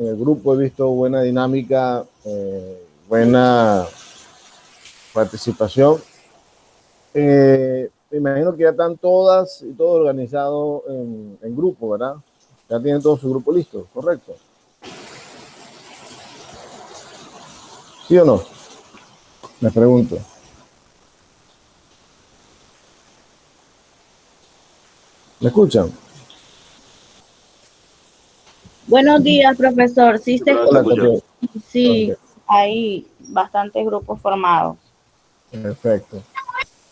en el grupo he visto buena dinámica, buena participación. Me imagino que ya están todas y todo organizado en grupo, ¿verdad? Ya tienen todo su grupo listo, ¿correcto? ¿Sí o no? Me pregunto. ¿Me escuchan? Buenos días, profesor. Sí, Hola, Tatiana. sí, Okay. hay bastantes grupos formados. Perfecto.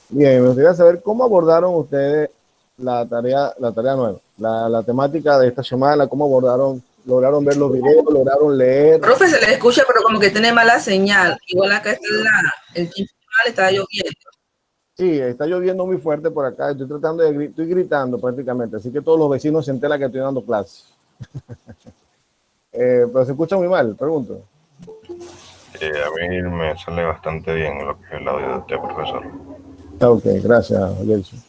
Bien, me gustaría saber cómo abordaron ustedes la tarea nueva, la temática de esta semana, cómo abordaron, lograron ver los videos, lograron leer. Profe, se le escucha, pero como que tiene mala señal. Igual acá está el tiempo está lloviendo. Sí, está lloviendo muy fuerte por acá, estoy gritando prácticamente, así que todos los vecinos se enteran que estoy dando clases. Pero se escucha muy mal, pregunto. A mí me sale bastante bien lo que es el audio de usted, profesor. Ok, gracias, Gelson.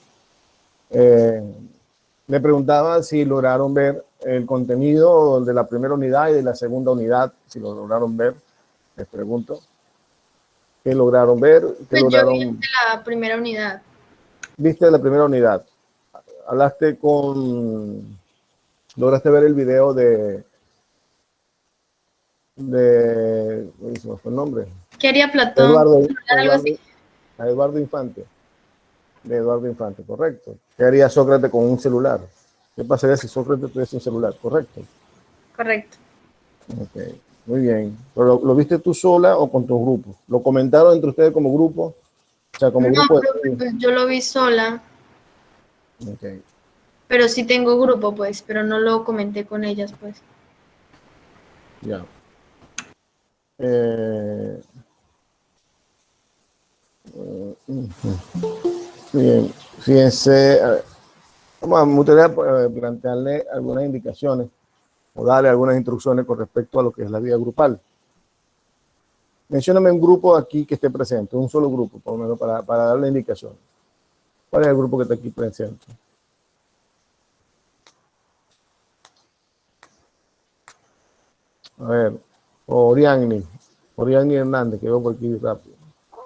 Le preguntaba si lograron ver el contenido de la primera unidad y de la segunda unidad, si lo lograron ver, les pregunto. ¿Qué lograron ver? ¿Qué lograron? Yo vi la primera unidad. ¿Viste la primera unidad? Hablaste lograste ver el video ¿cómo fue el nombre? ¿Qué haría Platón? Algo así. Eduardo Infante. De Eduardo Infante, correcto. ¿Qué haría Sócrates con un celular? ¿Qué pasaría si Sócrates tuviese un celular? Correcto. Correcto. Ok, muy bien. ¿Pero lo viste tú sola o con tu grupo? ¿Lo comentaron entre ustedes como grupo? O sea, como No, grupo pues yo lo vi sola. Ok. Pero sí tengo grupo, pues, pero no lo comenté con ellas, pues. Ya. Bien, fíjense, me gustaría plantearle algunas indicaciones o darle algunas instrucciones con respecto a lo que es la vida grupal. Mencióname un grupo aquí que esté presente, un solo grupo, por lo menos para darle indicaciones. ¿Cuál es el grupo que está aquí presente? A ver, Oriani Hernández, que veo por aquí rápido.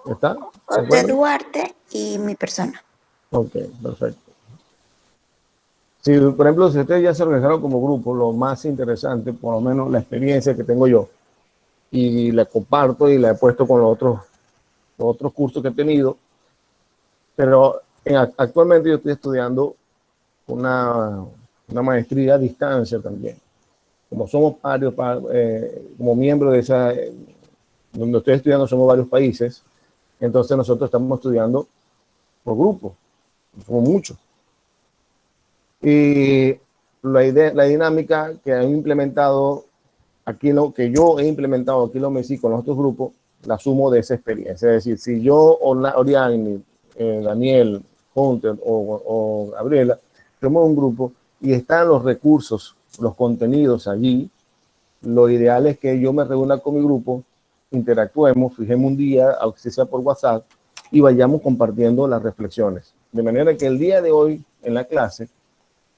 ¿Está? De Duarte y mi persona. Ok, perfecto. Si, por ejemplo, si ustedes ya se organizaron como grupo, lo más interesante, por lo menos la experiencia que tengo yo, y la comparto y la he puesto con los otros cursos que he tenido, pero actualmente yo estoy estudiando una maestría a distancia también. Como somos varios, como miembros de esa, donde estoy estudiando somos varios países, entonces nosotros estamos estudiando por grupo, somos muchos. Y la dinámica que han implementado aquí, lo que yo he implementado aquí en los MESI con los otros grupos, la sumo de esa experiencia. Es decir, si yo, Oriani, Daniel, Hunter o Gabriela, somos un grupo y están los recursos, los contenidos allí, lo ideal es que yo me reúna con mi grupo, interactuemos, fijemos un día, aunque sea por WhatsApp, y vayamos compartiendo las reflexiones. De manera que el día de hoy en la clase,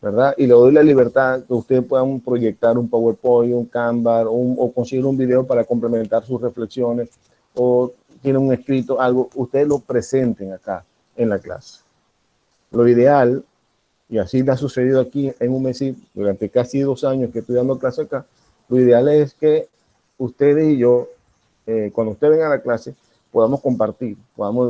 ¿verdad? Y le doy la libertad que ustedes puedan proyectar un PowerPoint, un Canva o conseguir un video para complementar sus reflexiones o tienen un escrito, algo, ustedes lo presenten acá en la clase. Lo ideal, y así me ha sucedido aquí en un mes, durante casi 2 años que estoy dando clase acá, lo ideal es que ustedes y yo, cuando ustedes vengan a la clase, podamos compartir,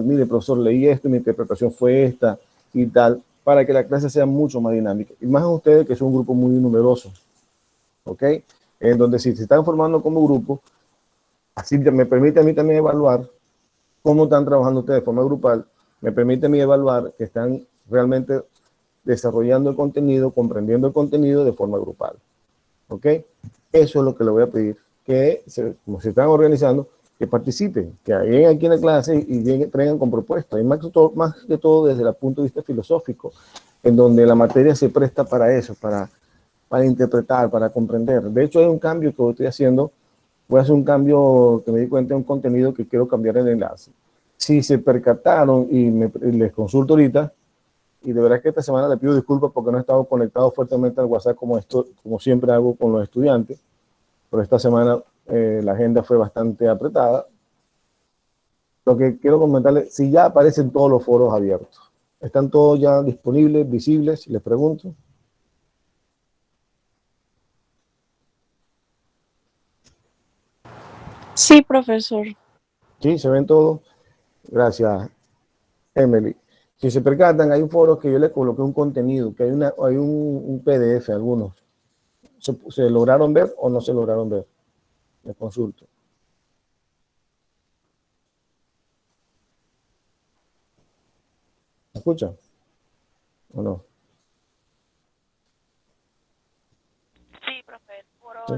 mire, profesor, leí esto, mi interpretación fue esta y tal, para que la clase sea mucho más dinámica. Y más a ustedes que son un grupo muy numeroso, ¿ok? En donde si se están formando como grupo, así me permite a mí también evaluar cómo están trabajando ustedes de forma grupal, me permite a mí evaluar que están realmente desarrollando el contenido, comprendiendo el contenido de forma grupal, ¿ok? Eso es lo que le voy a pedir, que como se están organizando, que participen, que lleguen aquí en la clase y traigan con propuestas, y más que todo desde el punto de vista filosófico, en donde la materia se presta para eso, para interpretar, para comprender. De hecho, hay un cambio que estoy haciendo, voy a hacer un cambio que me di cuenta de un contenido que quiero cambiar el enlace. Si se percataron y les consulto ahorita, y de verdad que esta semana le pido disculpas porque no he estado conectado fuertemente al WhatsApp como siempre hago con los estudiantes, Pero esta semana la agenda fue bastante apretada. Lo que quiero comentarles, si ya aparecen todos los foros abiertos, ¿están todos ya disponibles, visibles? Les pregunto. Sí, profesor. Sí, se ven todos. Gracias, Emily. Si se percatan, hay un foro que yo le coloqué un contenido, que hay un PDF, algunos. ¿Se lograron ver o no se lograron ver? Les consulto. ¿Me escuchan? ¿O no? Sí, profe, el foro Sí.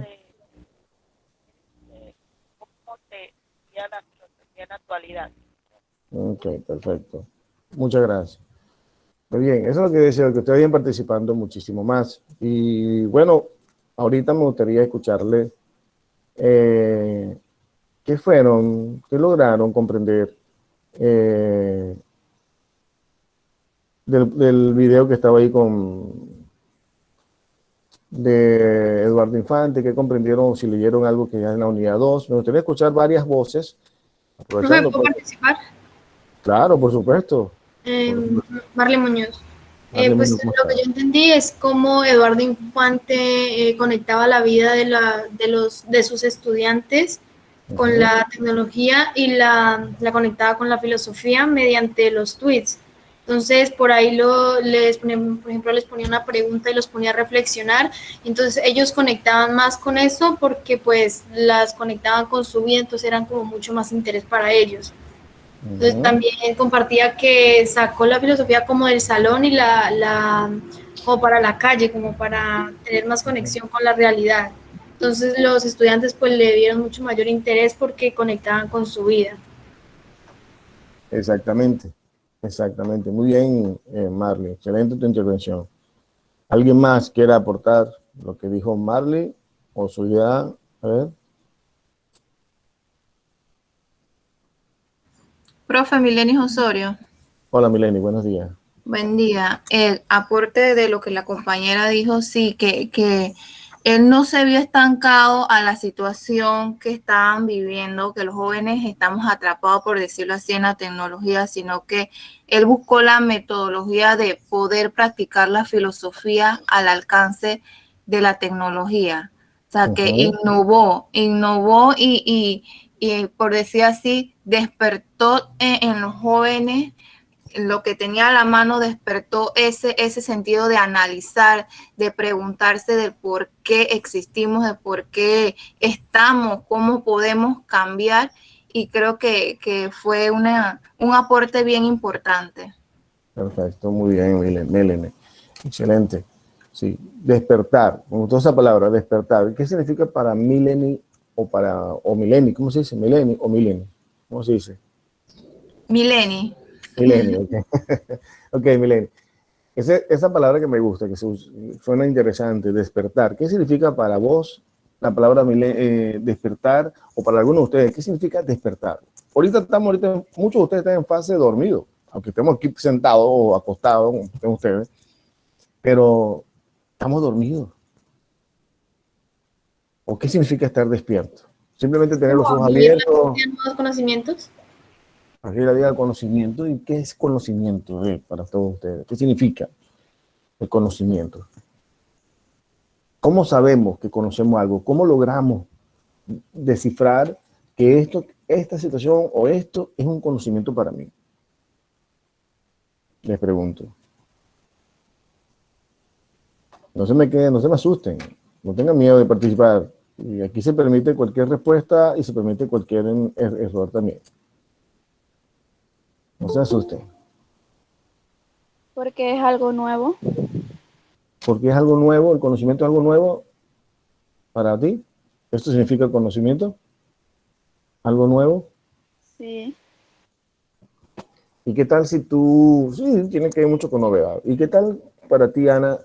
de cómo te guía la filosofía en la actualidad. Ok, perfecto. Muchas gracias. Muy bien, eso es lo que deseo, que ustedes vayan participando muchísimo más. Y bueno, ahorita me gustaría escucharle qué fueron, qué lograron comprender del video que estaba ahí de Eduardo Infante, qué comprendieron, si leyeron algo que ya en la unidad 2. Me gustaría escuchar varias voces, Profe, aprovechando, ¿puedo pues, participar? claro, por supuesto. Eh, Marley Muñoz. Dale, Pues Emilio, ¿cómo lo que estás? yo entendí es cómo Eduardo Infante conectaba la vida de sus estudiantes con Ujú. la tecnología y la conectaba con la filosofía mediante los tweets. Entonces, por ahí les ponía, por ejemplo, les ponía una pregunta y los ponía a reflexionar. Entonces, ellos conectaban más con eso porque pues las conectaban con su vida, entonces eran como mucho más interés para ellos. Entonces Ujú. también compartía que sacó la filosofía como del salón y como para la calle, como para tener más conexión con la realidad. Entonces los estudiantes pues le dieron mucho mayor interés porque conectaban con su vida. Exactamente, exactamente. Muy bien, Marley. Excelente tu intervención. ¿Alguien más quiere aportar lo que dijo Marley o su idea? A ver. Profe Milenis Osorio, Hola, Mileni, buenos días. buen día. El aporte de lo que la compañera dijo, sí, que él no se vio estancado a la situación que estaban viviendo, que los jóvenes estamos atrapados, por decirlo así, en la tecnología, sino que él buscó la metodología de poder practicar la filosofía al alcance de la tecnología. O sea, que Ujú. innovó y por decir así, despertó en los jóvenes lo que tenía a la mano, despertó ese sentido de analizar, de preguntarse del por qué existimos, de por qué estamos, cómo podemos cambiar, y creo que fue un aporte bien importante. Perfecto, muy bien, Mileni. Excelente. Sí, despertar. Me gustó esa palabra, despertar. ¿Qué significa para Mileni o Mileni? ¿Cómo se dice? Mileni o Mileni. ¿Cómo se dice? Mileni. Mileni, ok. Ok, Mileni. Esa palabra que me gusta, suena interesante, despertar. ¿Qué significa para vos la palabra despertar? O para algunos de ustedes, ¿qué significa despertar? Muchos de ustedes están en fase de dormido, aunque estemos aquí sentados o acostados, como estén ustedes, pero estamos dormidos. ¿O qué significa estar despierto? Simplemente tener los Como ojos abrir abiertos, nuevos conocimientos. abrir la vida al conocimiento. ¿Y qué es conocimiento para todos ustedes? ¿Qué significa el conocimiento? ¿Cómo sabemos que conocemos algo? ¿Cómo logramos descifrar que esta situación o esto es un conocimiento para mí? Les pregunto. No se me asusten, no tengan miedo de participar. Y aquí se permite cualquier respuesta y se permite cualquier error también. No se asusten. Porque es algo nuevo. Porque es algo nuevo, el conocimiento es algo nuevo para ti. ¿Esto significa conocimiento? ¿Algo nuevo? Sí. ¿Y qué tal si tú, sí, tiene que ver mucho con novedad? ¿Y qué tal para ti, Ana,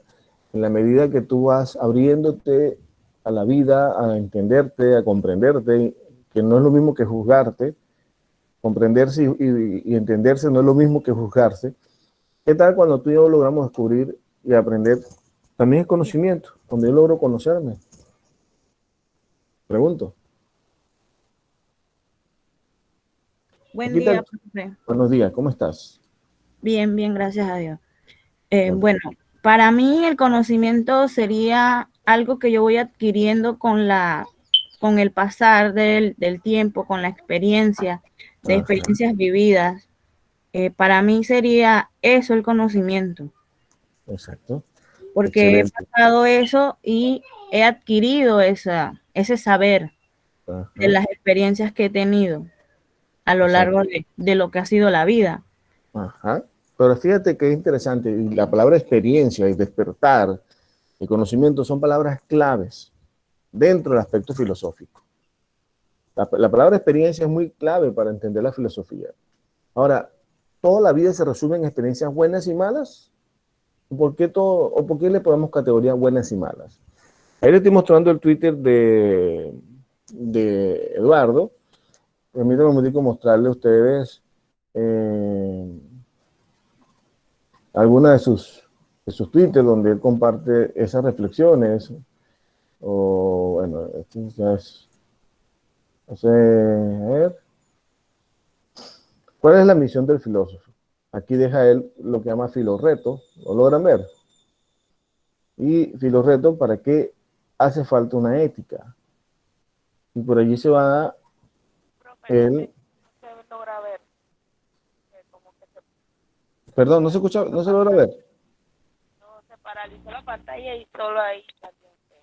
en la medida que tú vas abriéndote a la vida, a entenderte, a comprenderte, que no es lo mismo que juzgarte, comprenderse y entenderse no es lo mismo que juzgarse? ¿Qué tal cuando tú y yo logramos descubrir y aprender? También es conocimiento, cuando yo logro conocerme. Pregunto. Buen Paquita, día, profe. buenos días, ¿cómo estás? Bien, bien, gracias a Dios. Bueno, Bueno, para mí el conocimiento sería algo que yo voy adquiriendo con el pasar del tiempo, con la experiencia, de ajá, experiencias vividas. Para mí sería eso el conocimiento, exacto. porque he Excelente. pasado eso y he adquirido ese saber de Ajá, las experiencias que he tenido a lo exacto. largo de lo que ha sido la vida. Ajá. Pero fíjate que es interesante, y la palabra experiencia y despertar y conocimiento son palabras claves dentro del aspecto filosófico. La palabra experiencia es muy clave para entender la filosofía. Ahora, ¿toda la vida se resume en experiencias buenas y malas? ¿Por qué le ponemos categorías buenas y malas? Ahí le estoy mostrando el Twitter de Eduardo. Permítanme un momentico mostrarle a ustedes algunas de sus Twitter donde él comparte esas reflexiones. O bueno, esto ya es. A ver, ¿cuál es la misión del filósofo? Aquí deja él lo que llama filorreto, ¿lo logran ver? Y filorreto, ¿para qué hace falta una ética? Y por allí se va Profe, él, no se logra ver. Como que perdón, no se escucha, no se logra ver. no se paralizó la pantalla y solo ahí salió usted.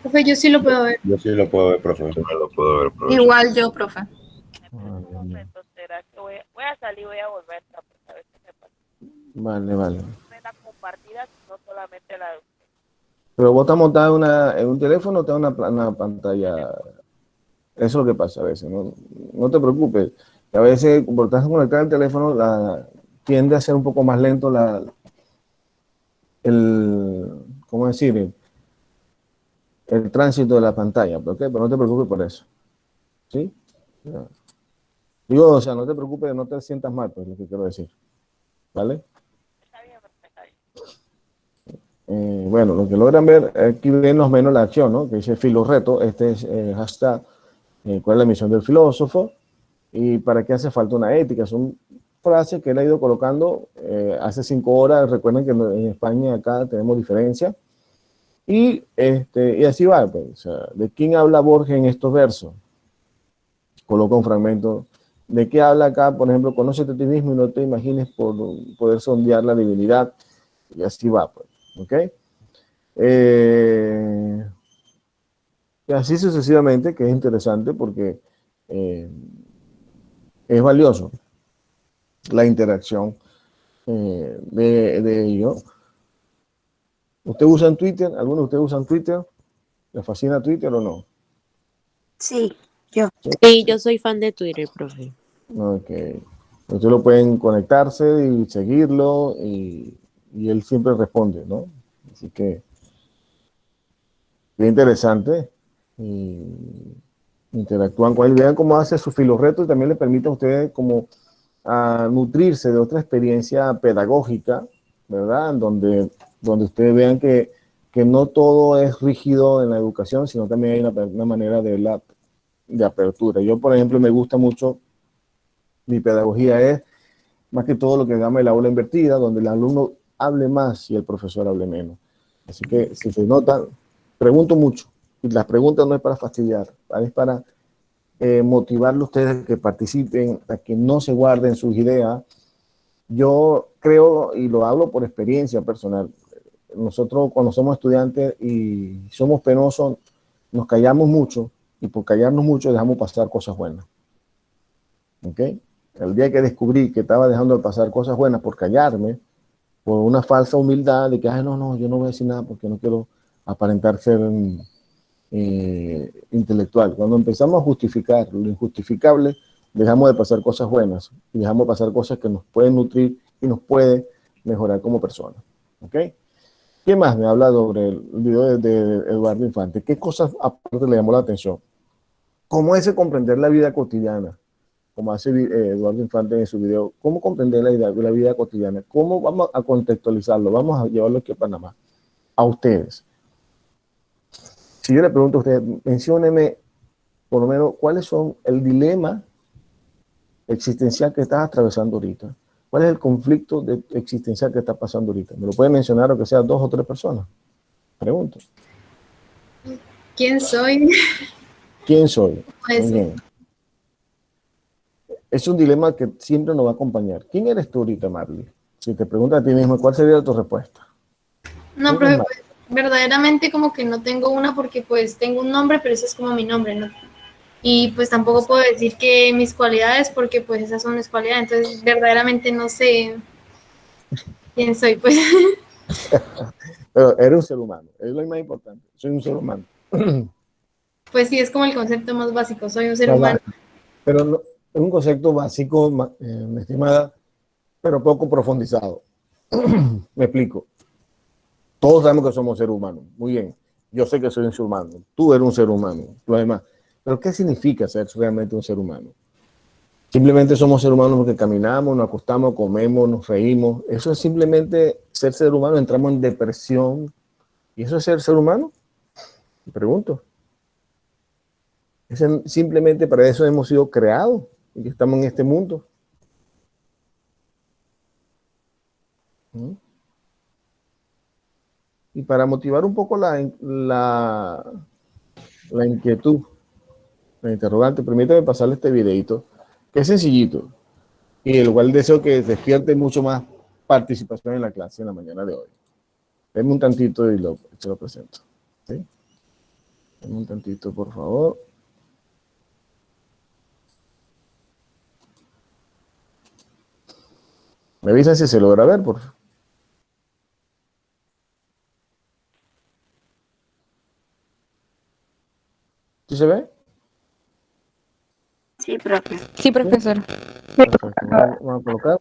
Profe, yo sí lo puedo ver. Yo sí lo puedo ver, profe. Yo no lo puedo ver, profesor. Igual yo, profe. Espera un momento, será que voy a salir, voy a volver a ver qué me pasa. Vale, vale. La compartida, no solamente la de usted. Pero vos estás montado en un teléfono o está una pantalla. Eso es lo que pasa a veces, no te preocupes. A veces, por estar conectado al teléfono, tiende a ser un poco más lento ¿cómo decir? El tránsito de la pantalla, ¿ok? Pero no te preocupes por eso. ¿Sí? Ya. Digo, o sea, no te preocupes, no te sientas mal, pues es lo que quiero decir. ¿Vale? Está bien, está bien. Bueno, lo que logran ver, aquí ven más o menos la acción, ¿no? Que dice filorreto, este es hashtag, ¿cuál es la misión del filósofo? ¿Y para qué hace falta una ética? Son frases que él ha ido colocando hace 5 horas. Recuerden que en España acá tenemos diferencia. Y así va, pues, o sea, ¿de quién habla Borges en estos versos? Coloca un fragmento. ¿De qué habla acá? Por ejemplo, conócete a ti mismo y no te imagines por poder sondear la divinidad. Y así va, pues, ¿ok? Y así sucesivamente, que es interesante porque es valioso la interacción de ello. ¿Usted usa Twitter? ¿Alguno de ustedes usan Twitter? ¿Les fascina Twitter o no? Sí, yo. Sí, yo soy fan de Twitter, profe. Ok. Ustedes lo pueden conectarse y seguirlo y él siempre responde, ¿no? Así que es interesante. Y interactúan con él. Vean cómo hace su filorreto y también le permite a ustedes como a nutrirse de otra experiencia pedagógica, ¿verdad? Donde ustedes vean que no todo es rígido en la educación, sino también hay una manera de apertura. Yo, por ejemplo, me gusta mucho, mi pedagogía es más que todo lo que se llama el aula invertida, donde el alumno hable más y el profesor hable menos. Así que, si se notan, pregunto mucho. Y las preguntas no es para fastidiar, es para motivarlos a ustedes a que participen, a que no se guarden sus ideas. Yo creo, y lo hablo por experiencia personal, nosotros cuando somos estudiantes y somos penosos, nos callamos mucho, y por callarnos mucho dejamos pasar cosas buenas. ¿Ok? El día que descubrí que estaba dejando de pasar cosas buenas por callarme, por una falsa humildad de que, ay, no, yo no voy a decir nada porque no quiero aparentar ser intelectual. Cuando empezamos a justificar lo injustificable, dejamos de pasar cosas buenas y dejamos de pasar cosas que nos pueden nutrir y nos pueden mejorar como personas. ¿Ok? ¿Qué más me habla sobre el video de Eduardo Infante? ¿Qué cosas aparte le llamó la atención? ¿Cómo es comprender la vida cotidiana? Como hace Eduardo Infante en su video, ¿cómo comprender la vida cotidiana? ¿Cómo vamos a contextualizarlo? Vamos a llevarlo aquí a Panamá, a ustedes. si yo le pregunto a usted, mencióneme por lo menos cuáles son el dilema existencial que estás atravesando ahorita. ¿Cuál es el conflicto existencial que está pasando ahorita? ¿Me lo puede mencionar, o que sea 2 o 3 personas? Pregunto. ¿Quién soy? ¿Quién soy? Pues, Muy bien. Es un dilema que siempre nos va a acompañar. ¿Quién eres tú ahorita, Marley? Si te preguntas a ti mismo, ¿cuál sería tu respuesta? no, profe, pues, verdaderamente como que no tengo una porque pues tengo un nombre, pero ese es como mi nombre, ¿no? Y pues tampoco puedo decir que mis cualidades porque pues esas son mis cualidades, entonces verdaderamente no sé quién soy, pues. Pero eres un ser humano, es lo más importante. Soy un ser humano. Pues sí, es como el concepto más básico, soy un ser humano. Pero no, es un concepto básico, mi estimada, pero poco profundizado. Me explico. Todos sabemos que somos seres humanos. Muy bien. Yo sé que soy un ser humano. Tú eres un ser humano. Lo demás. Pero ¿qué significa ser realmente un ser humano? Simplemente somos seres humanos porque caminamos, nos acostamos, comemos, nos reímos. Eso es simplemente ser humano. Entramos en depresión. ¿Y eso es ser humano? Me pregunto. Simplemente para eso hemos sido creados y estamos en este mundo. Y para motivar un poco la inquietud, la interrogante, permítame pasarle este videito, que es sencillito, y el cual deseo que despierte mucho más participación en la clase en la mañana de hoy. Denme un tantito y se lo presento. ¿Sí? Denme un tantito, por favor. Me avisan si se logra ver, por favor. ¿Sí se ve? Sí, profe. Sí, profesor. Perfecto. Vamos a colocar.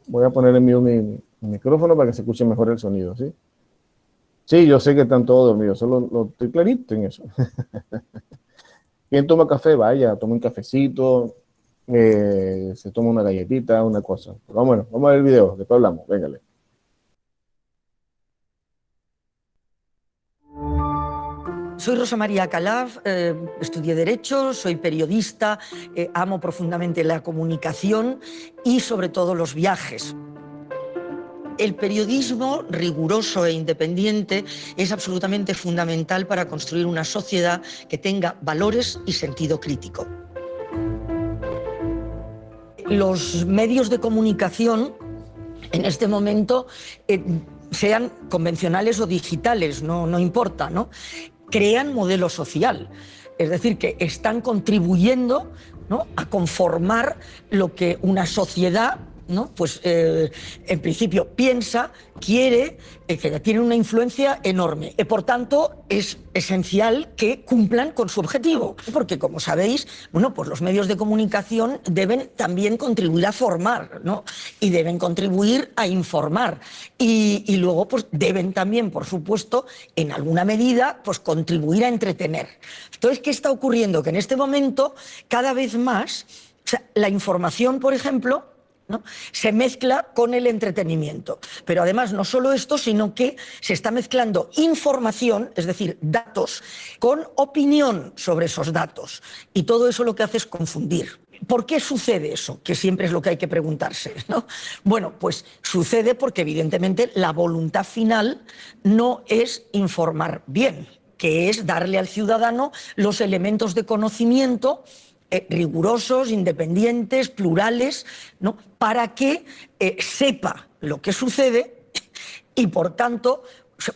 Voy a poner en mi micrófono para que se escuche mejor el sonido, ¿sí? Sí, yo sé que están todos dormidos, solo estoy clarito en eso. ¿Quién toma café? Vaya, toma un cafecito, se toma una galletita, una cosa. Vamos a ver el video, después hablamos, véngale. Soy Rosa María Calaf, estudié Derecho, soy periodista, amo profundamente la comunicación y sobre todo los viajes. El periodismo riguroso e independiente es absolutamente fundamental para construir una sociedad que tenga valores y sentido crítico. Los medios de comunicación en este momento, sean convencionales o digitales, no importa, ¿no? Crean modelo social, es decir, que están contribuyendo, ¿no?, a conformar lo que una sociedad, ¿no?, pues en principio piensa, quiere, que tiene una influencia enorme. Por tanto, es esencial que cumplan con su objetivo, porque como sabéis, bueno, pues los medios de comunicación deben también contribuir a formar, ¿no?, y deben contribuir a informar, y luego pues deben también, por supuesto, en alguna medida, pues contribuir a entretener. Entonces, ¿qué está ocurriendo? Que en este momento, cada vez más, o sea, la información, por ejemplo, ¿no?, se mezcla con el entretenimiento. Pero además no solo esto, sino que se está mezclando información, es decir, datos, con opinión sobre esos datos. Y todo eso lo que hace es confundir. ¿Por qué sucede eso? Que siempre es lo que hay que preguntarse, ¿no? Bueno, pues sucede porque evidentemente la voluntad final no es informar bien, que es darle al ciudadano los elementos de conocimiento rigurosos, independientes, plurales, ¿no?, para que sepa lo que sucede y, por tanto,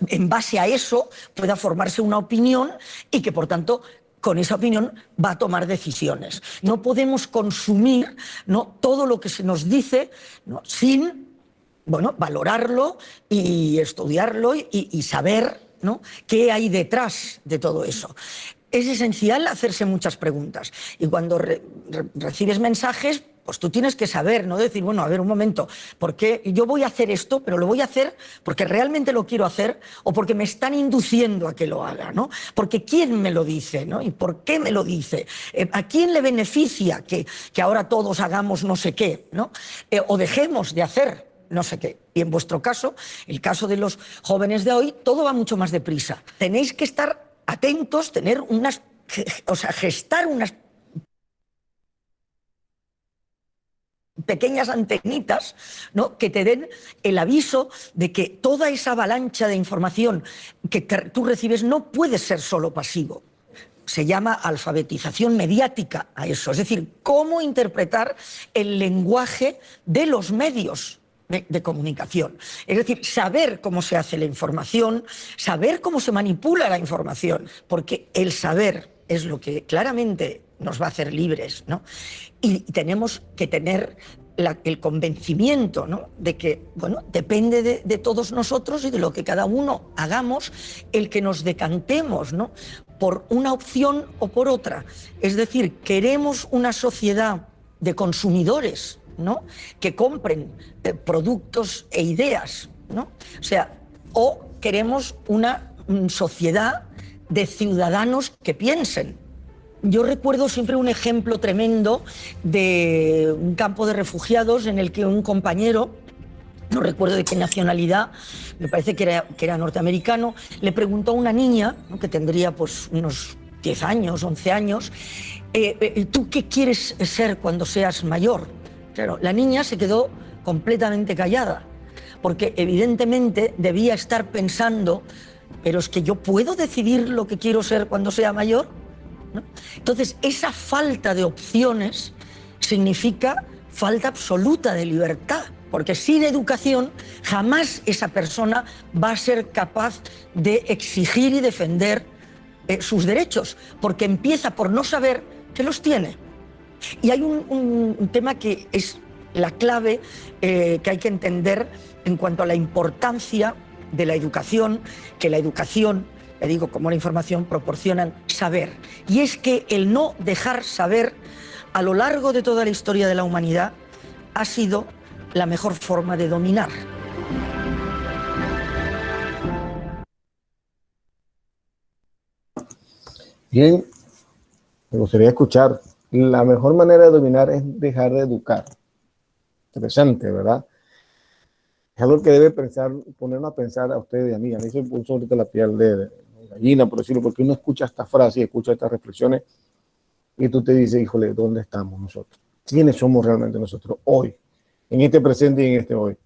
en base a eso pueda formarse una opinión y que, por tanto, con esa opinión va a tomar decisiones. No podemos consumir, ¿no?, todo lo que se nos dice, ¿no?, sin, bueno, valorarlo y estudiarlo y saber, ¿no?, qué hay detrás de todo eso. Es esencial hacerse muchas preguntas y cuando recibes mensajes, pues tú tienes que saber, no decir, bueno, a ver, un momento, ¿por qué yo voy a hacer esto, pero lo voy a hacer porque realmente lo quiero hacer o porque me están induciendo a que lo haga, ¿no? Porque ¿quién me lo dice, no? ¿Y por qué me lo dice? ¿A quién le beneficia que ahora todos hagamos no sé qué, ¿no? O dejemos de hacer no sé qué? Y en vuestro caso, el caso de los jóvenes de hoy, todo va mucho más deprisa. Tenéis que estar atentos, tener unas, o sea, gestar unas pequeñas antenitas, ¿no?, que te den el aviso de que toda esa avalancha de información que tú recibes no puede ser solo pasivo. Se llama alfabetización mediática a eso, es decir, cómo interpretar el lenguaje de los medios de comunicación. Es decir, saber cómo se hace la información, saber cómo se manipula la información, porque el saber es lo que claramente nos va a hacer libres, ¿no? Y tenemos que tener el convencimiento, ¿no?, de que, bueno, depende de todos nosotros y de lo que cada uno hagamos, el que nos decantemos, ¿no?, por una opción o por otra. Es decir, queremos una sociedad de consumidores, ¿no?, que compren productos e ideas, ¿no? O sea, o queremos una sociedad de ciudadanos que piensen. Yo recuerdo siempre un ejemplo tremendo de un campo de refugiados en el que un compañero, no recuerdo de qué nacionalidad, me parece que era norteamericano, le preguntó a una niña, ¿no?, que tendría pues unos 10 años, 11 años, ¿tú qué quieres ser cuando seas mayor? Claro, la niña se quedó completamente callada, porque evidentemente debía estar pensando, pero es que yo puedo decidir lo que quiero ser cuando sea mayor, ¿no? Entonces, esa falta de opciones significa falta absoluta de libertad, porque sin educación jamás esa persona va a ser capaz de exigir y defender sus derechos, porque empieza por no saber que los tiene. Y hay un tema que es la clave que hay que entender en cuanto a la importancia de la educación, que la educación, le digo, como la información, proporcionan saber. Y es que el no dejar saber a lo largo de toda la historia de la humanidad ha sido la mejor forma de dominar. Bien, me gustaría escuchar. La mejor manera de dominar es dejar de educar. Interesante, ¿verdad? Es algo que debe pensar, ponernos a pensar a ustedes y a mí. A mí se me puso ahorita la piel de gallina, por decirlo, porque uno escucha esta frase y escucha estas reflexiones y tú te dices, híjole, ¿dónde estamos nosotros? ¿Quiénes somos realmente nosotros hoy? En este presente y en este hoy.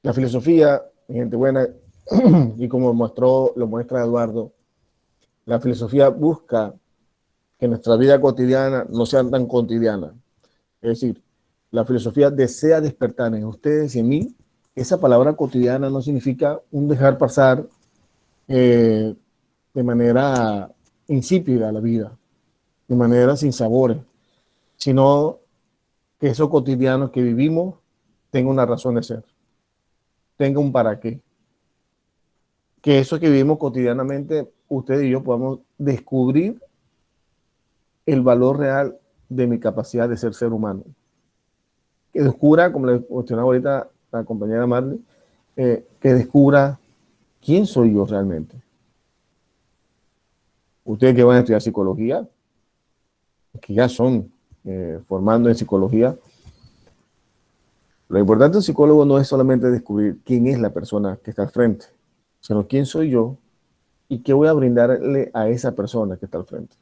La filosofía, mi gente buena, y como lo muestra Eduardo, la filosofía busca que nuestra vida cotidiana no sea tan cotidiana. Es decir, la filosofía desea despertar en ustedes y en mí. Esa palabra cotidiana no significa un dejar pasar de manera insípida la vida, de manera sin sabores, sino que eso cotidiano que vivimos tenga una razón de ser, tenga un para qué. Que eso que vivimos cotidianamente, usted y yo podamos descubrir el valor real de mi capacidad de ser humano. Que descubra, como le mencionaba ahorita la compañera Marley, que descubra quién soy yo realmente. Ustedes que van a estudiar psicología, que ya son formando en psicología, lo importante del psicólogo no es solamente descubrir quién es la persona que está al frente, sino quién soy yo y qué voy a brindarle a esa persona que está al frente.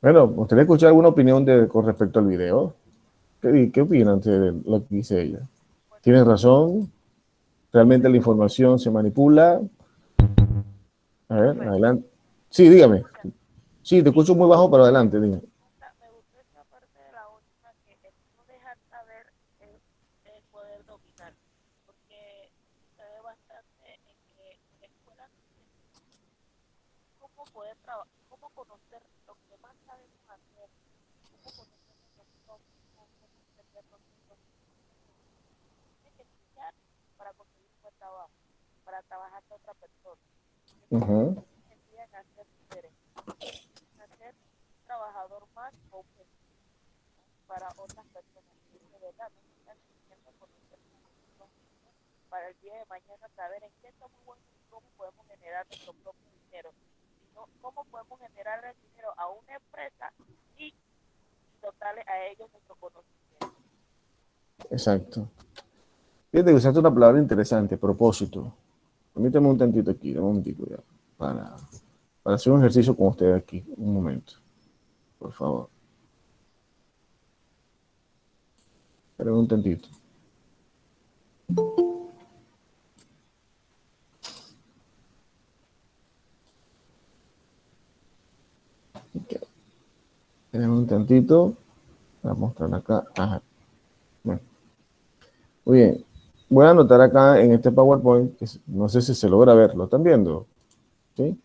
Bueno, ¿me gustaría escuchar alguna opinión con respecto al video? ¿Qué opinan de lo que dice ella? ¿Tienen razón? ¿Realmente la información se manipula? A ver, adelante. Sí, dígame. Sí, te escucho muy bajo, pero adelante, dime. Me gustó esta parte de la última, que el no dejar saber es poder dominar, porque se ve bastante en que en escuelas cómo poder trabajar, cómo conocer lo que más sabemos hacer, cómo conocernos nosotros, cómo entender nosotros. Tienes que estudiar para conseguir un buen trabajo, para trabajar con otra persona. Enseñan a ser líderes, a ser un trabajador más competitivo para otras personas. Y de verdad, nos están enseñando a conocer nosotros mismos para el día de mañana saber en qué somos buenos y cómo podemos generar nuestro propio dinero. Cómo podemos generar el dinero a una empresa y dotarle a ellos nuestro conocimiento. Exacto. Fíjate que usaste una palabra interesante, propósito. Permítame un tantito aquí, un momentito ya, para hacer un ejercicio con ustedes aquí. Un momento, por favor. Esperen un tantito. Okay. Esperen un tantito. Voy a mostrar acá. Ajá. Bueno. Muy bien. Voy a anotar acá en este PowerPoint, que no sé si se logra ver. ¿Lo están viendo? ¿Sí?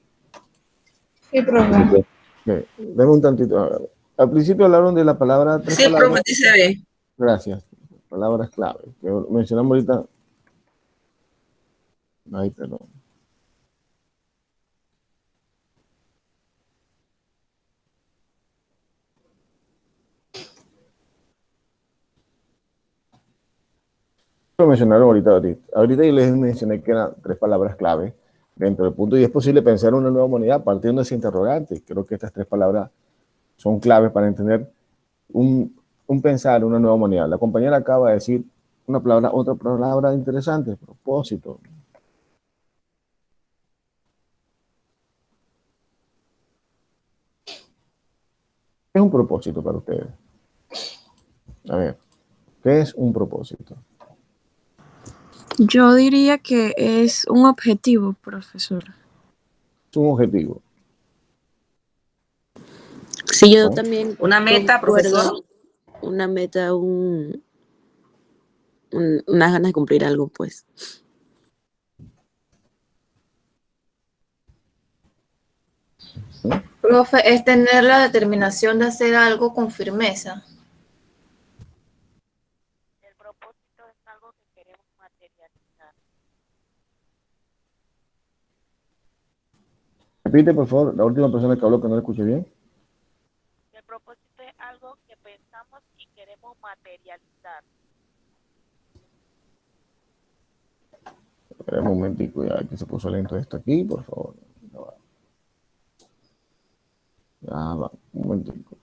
Sí, profe. Okay. Deme un tantito. A ver. Al principio hablaron de la palabra... Sí, profe, sí se ve. Gracias. Palabras clave. Que mencionamos ahorita. Ay, perdón. Lo mencionaron ahorita yo les mencioné que eran 3 palabras clave dentro del punto y es posible pensar en una nueva humanidad partiendo de ese interrogante. Creo que estas 3 palabras son claves para entender un pensar, una nueva humanidad. La compañera acaba de decir otra palabra interesante, propósito. ¿Qué es un propósito para ustedes? A ver, ¿qué es un propósito? Yo diría que es un objetivo, profesor. Es un objetivo. Sí, yo ¿No? también Una meta, concuerdo. profesor. Una meta, unas ganas de cumplir algo, pues. Profe, es tener la determinación de hacer algo con firmeza. El propósito es algo que queremos materializar. Repite, por favor, la última persona que habló que no la escuché bien. El propósito es algo que pensamos y queremos materializar. Espera un momentico, ya que se puso lento esto aquí, por favor. Ya va, un momentico.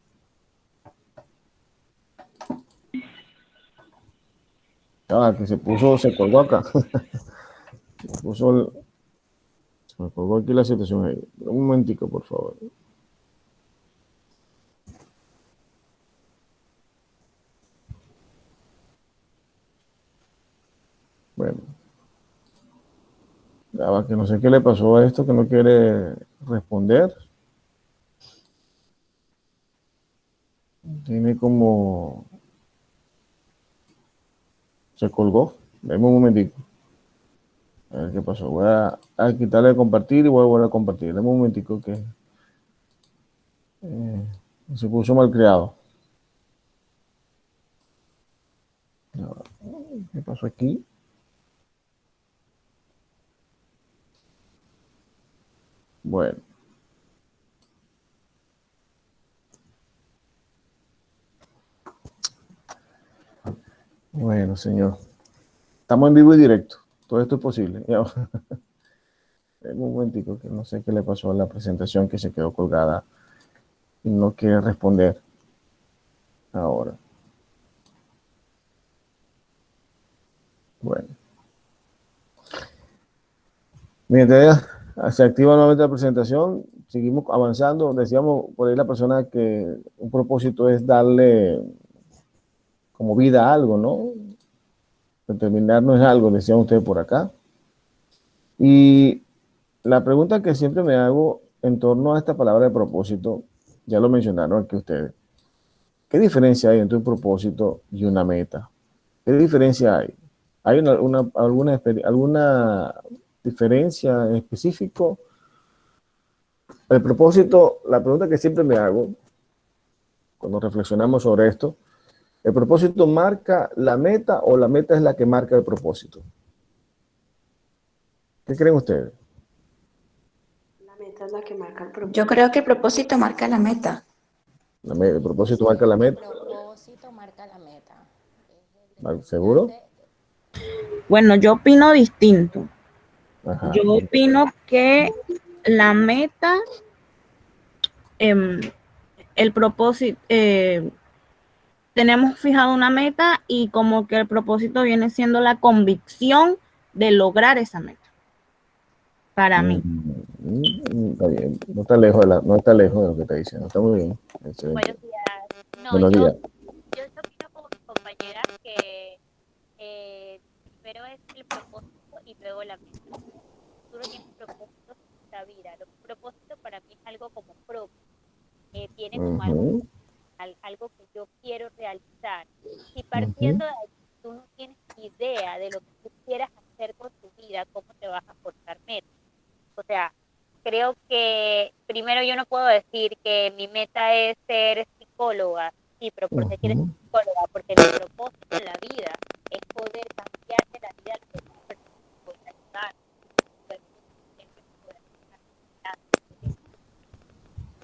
Ya va, que se colgó acá. Se me colgó aquí la situación ahí. Un momentico, por favor. Bueno. Ya va, que no sé qué le pasó a esto, que no quiere responder. Tiene como... Se colgó. Dame un momentico. A ver qué pasó. Voy a quitarle de compartir y voy a volver a compartir. Dame un momentico que se puso mal creado. ¿Qué pasó aquí? Bueno. Bueno, señor. Estamos en vivo y directo. Todo esto es posible. Un momentico que no sé qué le pasó a la presentación que se quedó colgada y no quiere responder ahora. Bueno. Mientras se activa nuevamente la presentación, seguimos avanzando. Decíamos por ahí la persona que un propósito es darle como vida a algo, ¿no? Determinar no es algo, decían ustedes por acá. Y la pregunta que siempre me hago en torno a esta palabra de propósito, ya lo mencionaron aquí ustedes. ¿Qué diferencia hay entre un propósito y una meta? ¿Qué diferencia hay? ¿Hay alguna diferencia en específico? El propósito, la pregunta que siempre me hago cuando reflexionamos sobre esto, ¿el propósito marca la meta o la meta es la que marca el propósito? ¿Qué creen ustedes? La meta es la que marca el propósito. Yo creo que el propósito marca la meta. ¿El propósito marca la meta? El propósito marca la meta. ¿Seguro? Bueno, yo opino distinto. Ajá. Yo opino que la meta, el propósito, tenemos fijado una meta y como que el propósito viene siendo la convicción de lograr esa meta. Para mí. Está bien, no está lejos no está lejos de lo que está diciendo, está muy bien. Excelente. Buenos días. No, Buenos días. yo opino como mi compañera que primero es el propósito y luego la meta. Tú no tienes propósitos en esta vida. El propósito para mí es algo como propio. Viene como algo que yo quiero realizar. Y partiendo de ahí, tú no tienes idea de lo que tú quieras hacer con tu vida, cómo te vas a aportar metas. O sea, creo que primero yo no puedo decir que mi meta es ser psicóloga. Sí, pero ¿por qué quieres ser psicóloga? Porque mi propósito en la vida es poder cambiarte la vida de las personas que voy a ayudar.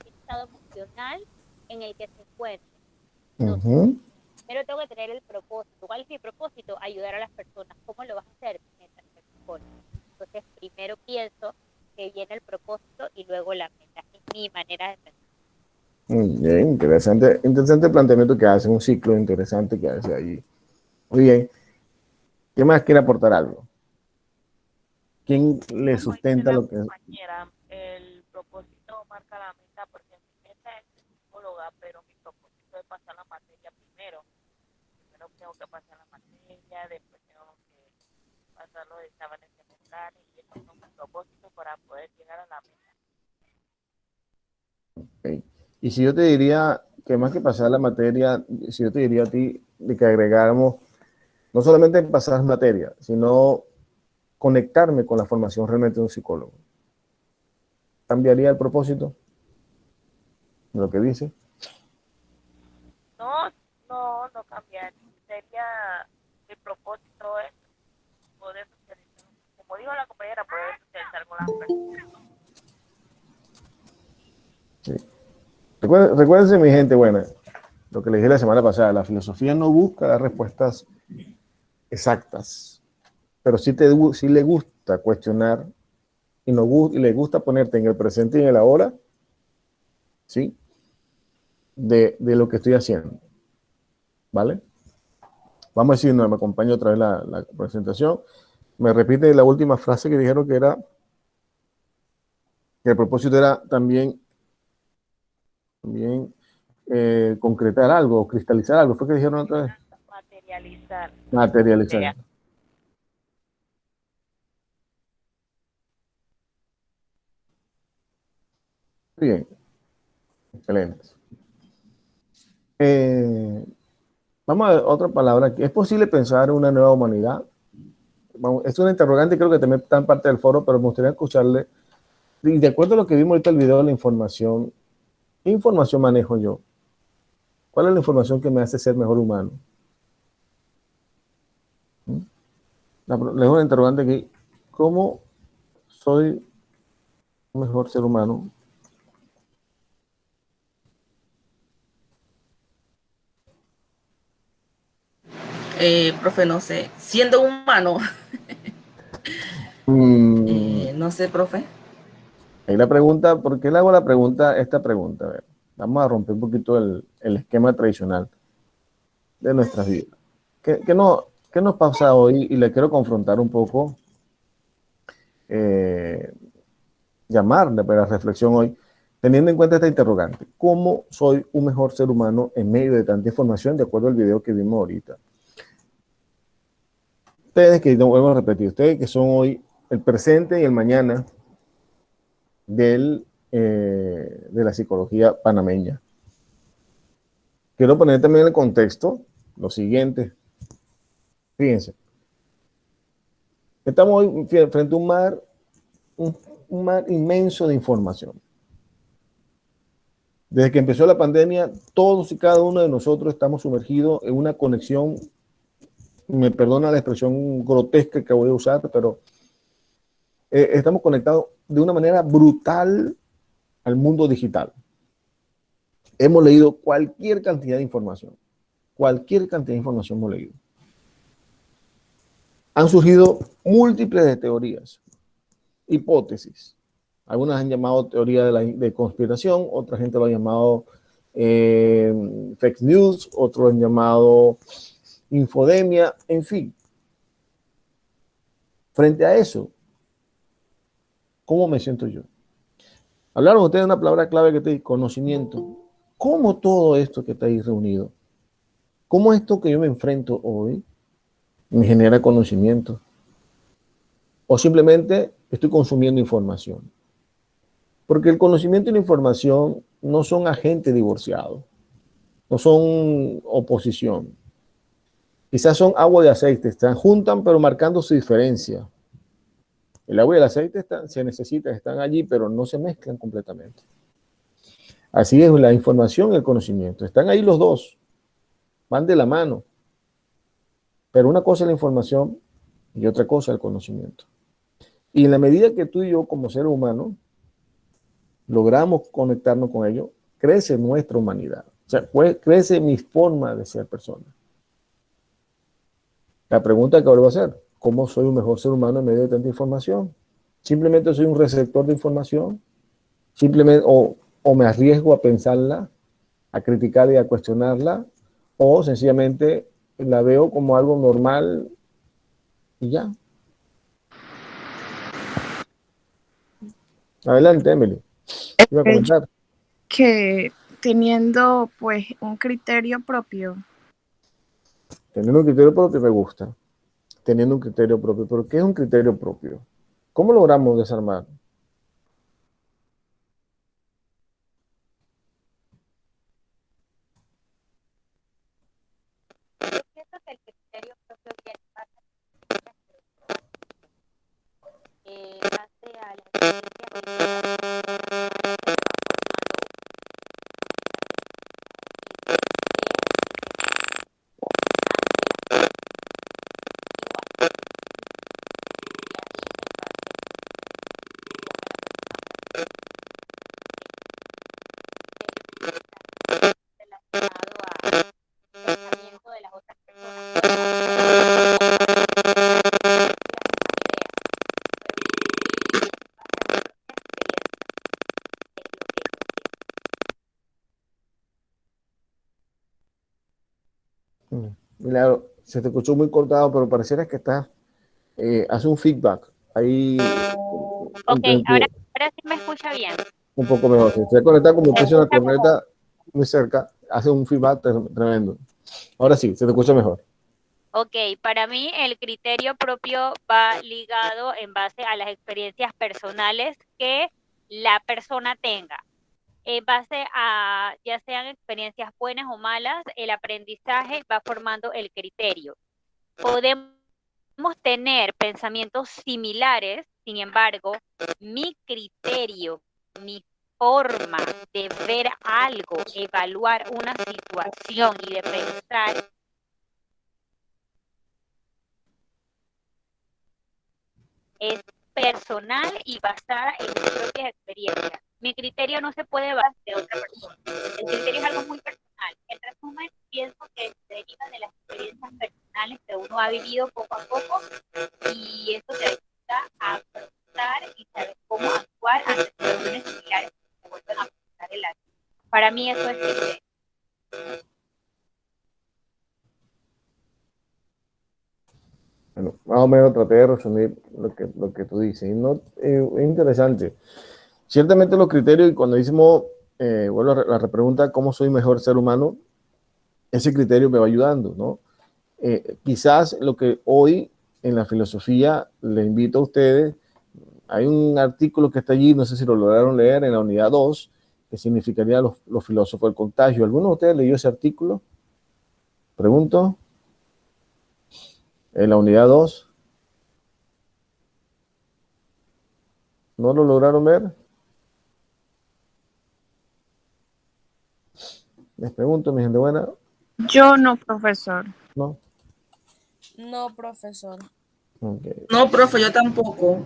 El estado emocional en el que se encuentra. Entonces, primero tengo que tener el propósito. ¿Cuál es mi propósito? Ayudar a las personas. ¿Cómo lo vas a hacer? Mientras ser psicóloga. Entonces, primero pienso que viene el propósito y luego la meta. Es mi manera de pensar. Muy bien, interesante planteamiento que hace, un ciclo interesante que hace allí. Muy bien. ¿Qué más quiere aportar algo? ¿Quién le sustenta lo que es? Compañera, el propósito marca la meta porque mi meta es ser psicóloga, pero mi propósito es pasar la materia primero. Primero tengo que pasar la materia, después tengo que pasar los exámenes semestrales y esos son mis propósitos para poder llegar a la meta. Okay. Y si yo te diría que más que pasar la materia, si yo te diría a ti de que agregáramos no solamente pasar materia, sino conectarme con la formación realmente de un psicólogo, ¿cambiaría el propósito de lo que dice? No cambiar. Sería el propósito es poder socializar, como dijo la compañera, poder socializar con las personas. Sí. Recuérdense, mi gente buena, lo que les dije la semana pasada, la filosofía no busca dar respuestas exactas, pero sí le gusta cuestionar y le gusta ponerte en el presente y en el ahora, ¿sí? De lo que estoy haciendo, ¿vale? Vamos a decir, no, me acompaña otra vez la presentación. Me repite la última frase que dijeron que era que el propósito era también concretar algo, o cristalizar algo. ¿Fue que dijeron otra vez? Materializar. Bien. Excelente. Vamos a ver otra palabra. ¿Es posible pensar en una nueva humanidad? Es una interrogante, creo que también está en parte del foro, pero me gustaría escucharle. Y de acuerdo a lo que vimos ahorita el video de la información, ¿qué información manejo yo? ¿Cuál es la información que me hace ser mejor humano? Le dejo una interrogante aquí. ¿Cómo soy un mejor ser humano? Profe, no sé, siendo humano. No sé, profe. Ahí la pregunta, ¿por qué le hago esta pregunta? A ver, vamos a romper un poquito el esquema tradicional de nuestras vidas. ¿Qué nos pasa hoy? Y le quiero confrontar un poco, llamarle para la reflexión hoy, teniendo en cuenta esta interrogante. ¿Cómo soy un mejor ser humano en medio de tanta información, de acuerdo al video que vimos ahorita? Ustedes que, no vuelvo a repetir, ustedes que son hoy el presente y el mañana de la psicología panameña. Quiero poner también en el contexto lo siguiente. Fíjense. Estamos hoy frente a un mar inmenso de información. Desde que empezó la pandemia, todos y cada uno de nosotros estamos sumergidos en una conexión, me perdona la expresión grotesca que voy a usar, pero estamos conectados de una manera brutal al mundo digital. Hemos leído cualquier cantidad de información. Cualquier cantidad de información hemos leído. Han surgido múltiples de teorías, hipótesis. Algunas han llamado teoría de conspiración, otra gente lo ha llamado fake news, otros han llamado infodemia, en fin. Frente a eso, ¿cómo me siento yo? Hablaron ustedes de una palabra clave que te dice conocimiento. ¿Cómo todo esto que está ahí reunido? ¿Cómo esto que yo me enfrento hoy me genera conocimiento? ¿O simplemente estoy consumiendo información? Porque el conocimiento y la información no son agentes divorciados, no son oposición. Quizás son agua y aceite, están juntan pero marcando su diferencia. El agua y el aceite se necesitan, están allí, pero no se mezclan completamente. Así es la información y el conocimiento. Están ahí los dos, van de la mano. Pero una cosa es la información y otra cosa el conocimiento. Y en la medida que tú y yo como seres humanos logramos conectarnos con ello, crece nuestra humanidad. O sea, crece mi forma de ser persona. La pregunta que vuelvo a hacer, ¿cómo soy un mejor ser humano en medio de tanta información? ¿Simplemente soy un receptor de información? ¿Simplemente o me arriesgo a pensarla, a criticarla y a cuestionarla? ¿O sencillamente la veo como algo normal y ya? Adelante, Emily. Iba a comentar. Que teniendo pues un criterio propio. Teniendo un criterio propio me gusta. Teniendo un criterio propio. ¿Pero qué es un criterio propio? ¿Cómo logramos desarmar? Yo pienso que el criterio propio viene base a la experiencia pensamiento de las otras Milagro, se te escuchó muy cortado, pero pareciera que estás, hace un feedback. Ahí Ok, ahora sí me escucha bien. un poco mejor. Si se conecta como presiona una corneta muy cerca, hace un feedback tremendo. Ahora sí, se te escucha mejor. Ok, para mí el criterio propio va ligado en base a las experiencias personales que la persona tenga. En base a ya sean experiencias buenas o malas, el aprendizaje va formando el criterio. Podemos tener pensamientos similares, sin embargo, mi criterio, mi forma de ver algo, evaluar una situación y de pensar es personal y basada en mis propias experiencias. Mi criterio no se puede basar de otra persona. El criterio es algo muy personal. En resumen, pienso que se deriva de las experiencias personales que uno ha vivido poco a poco y eso te ayuda a pensar y saber cómo actuar ante situaciones similares que se vuelven a presentar en la vida. Para mí eso es criterio. Bueno, más o menos traté de resumir lo que tú dices. Y no, es interesante. Ciertamente los criterios, y cuando decimos, vuelvo a la repregunta, ¿cómo soy mejor ser humano? Ese criterio me va ayudando, ¿no? Quizás lo que hoy en la filosofía le invito a ustedes, hay un artículo que está allí, no sé si lo lograron leer, en la unidad 2, que significaría los filósofos del contagio. ¿Alguno de ustedes leyó ese artículo? Pregunto. En la unidad 2. ¿No lo lograron ver? Les pregunto, mi gente buena. Yo no, profesor. ¿No? No, profesor. Okay. No, profe, yo tampoco.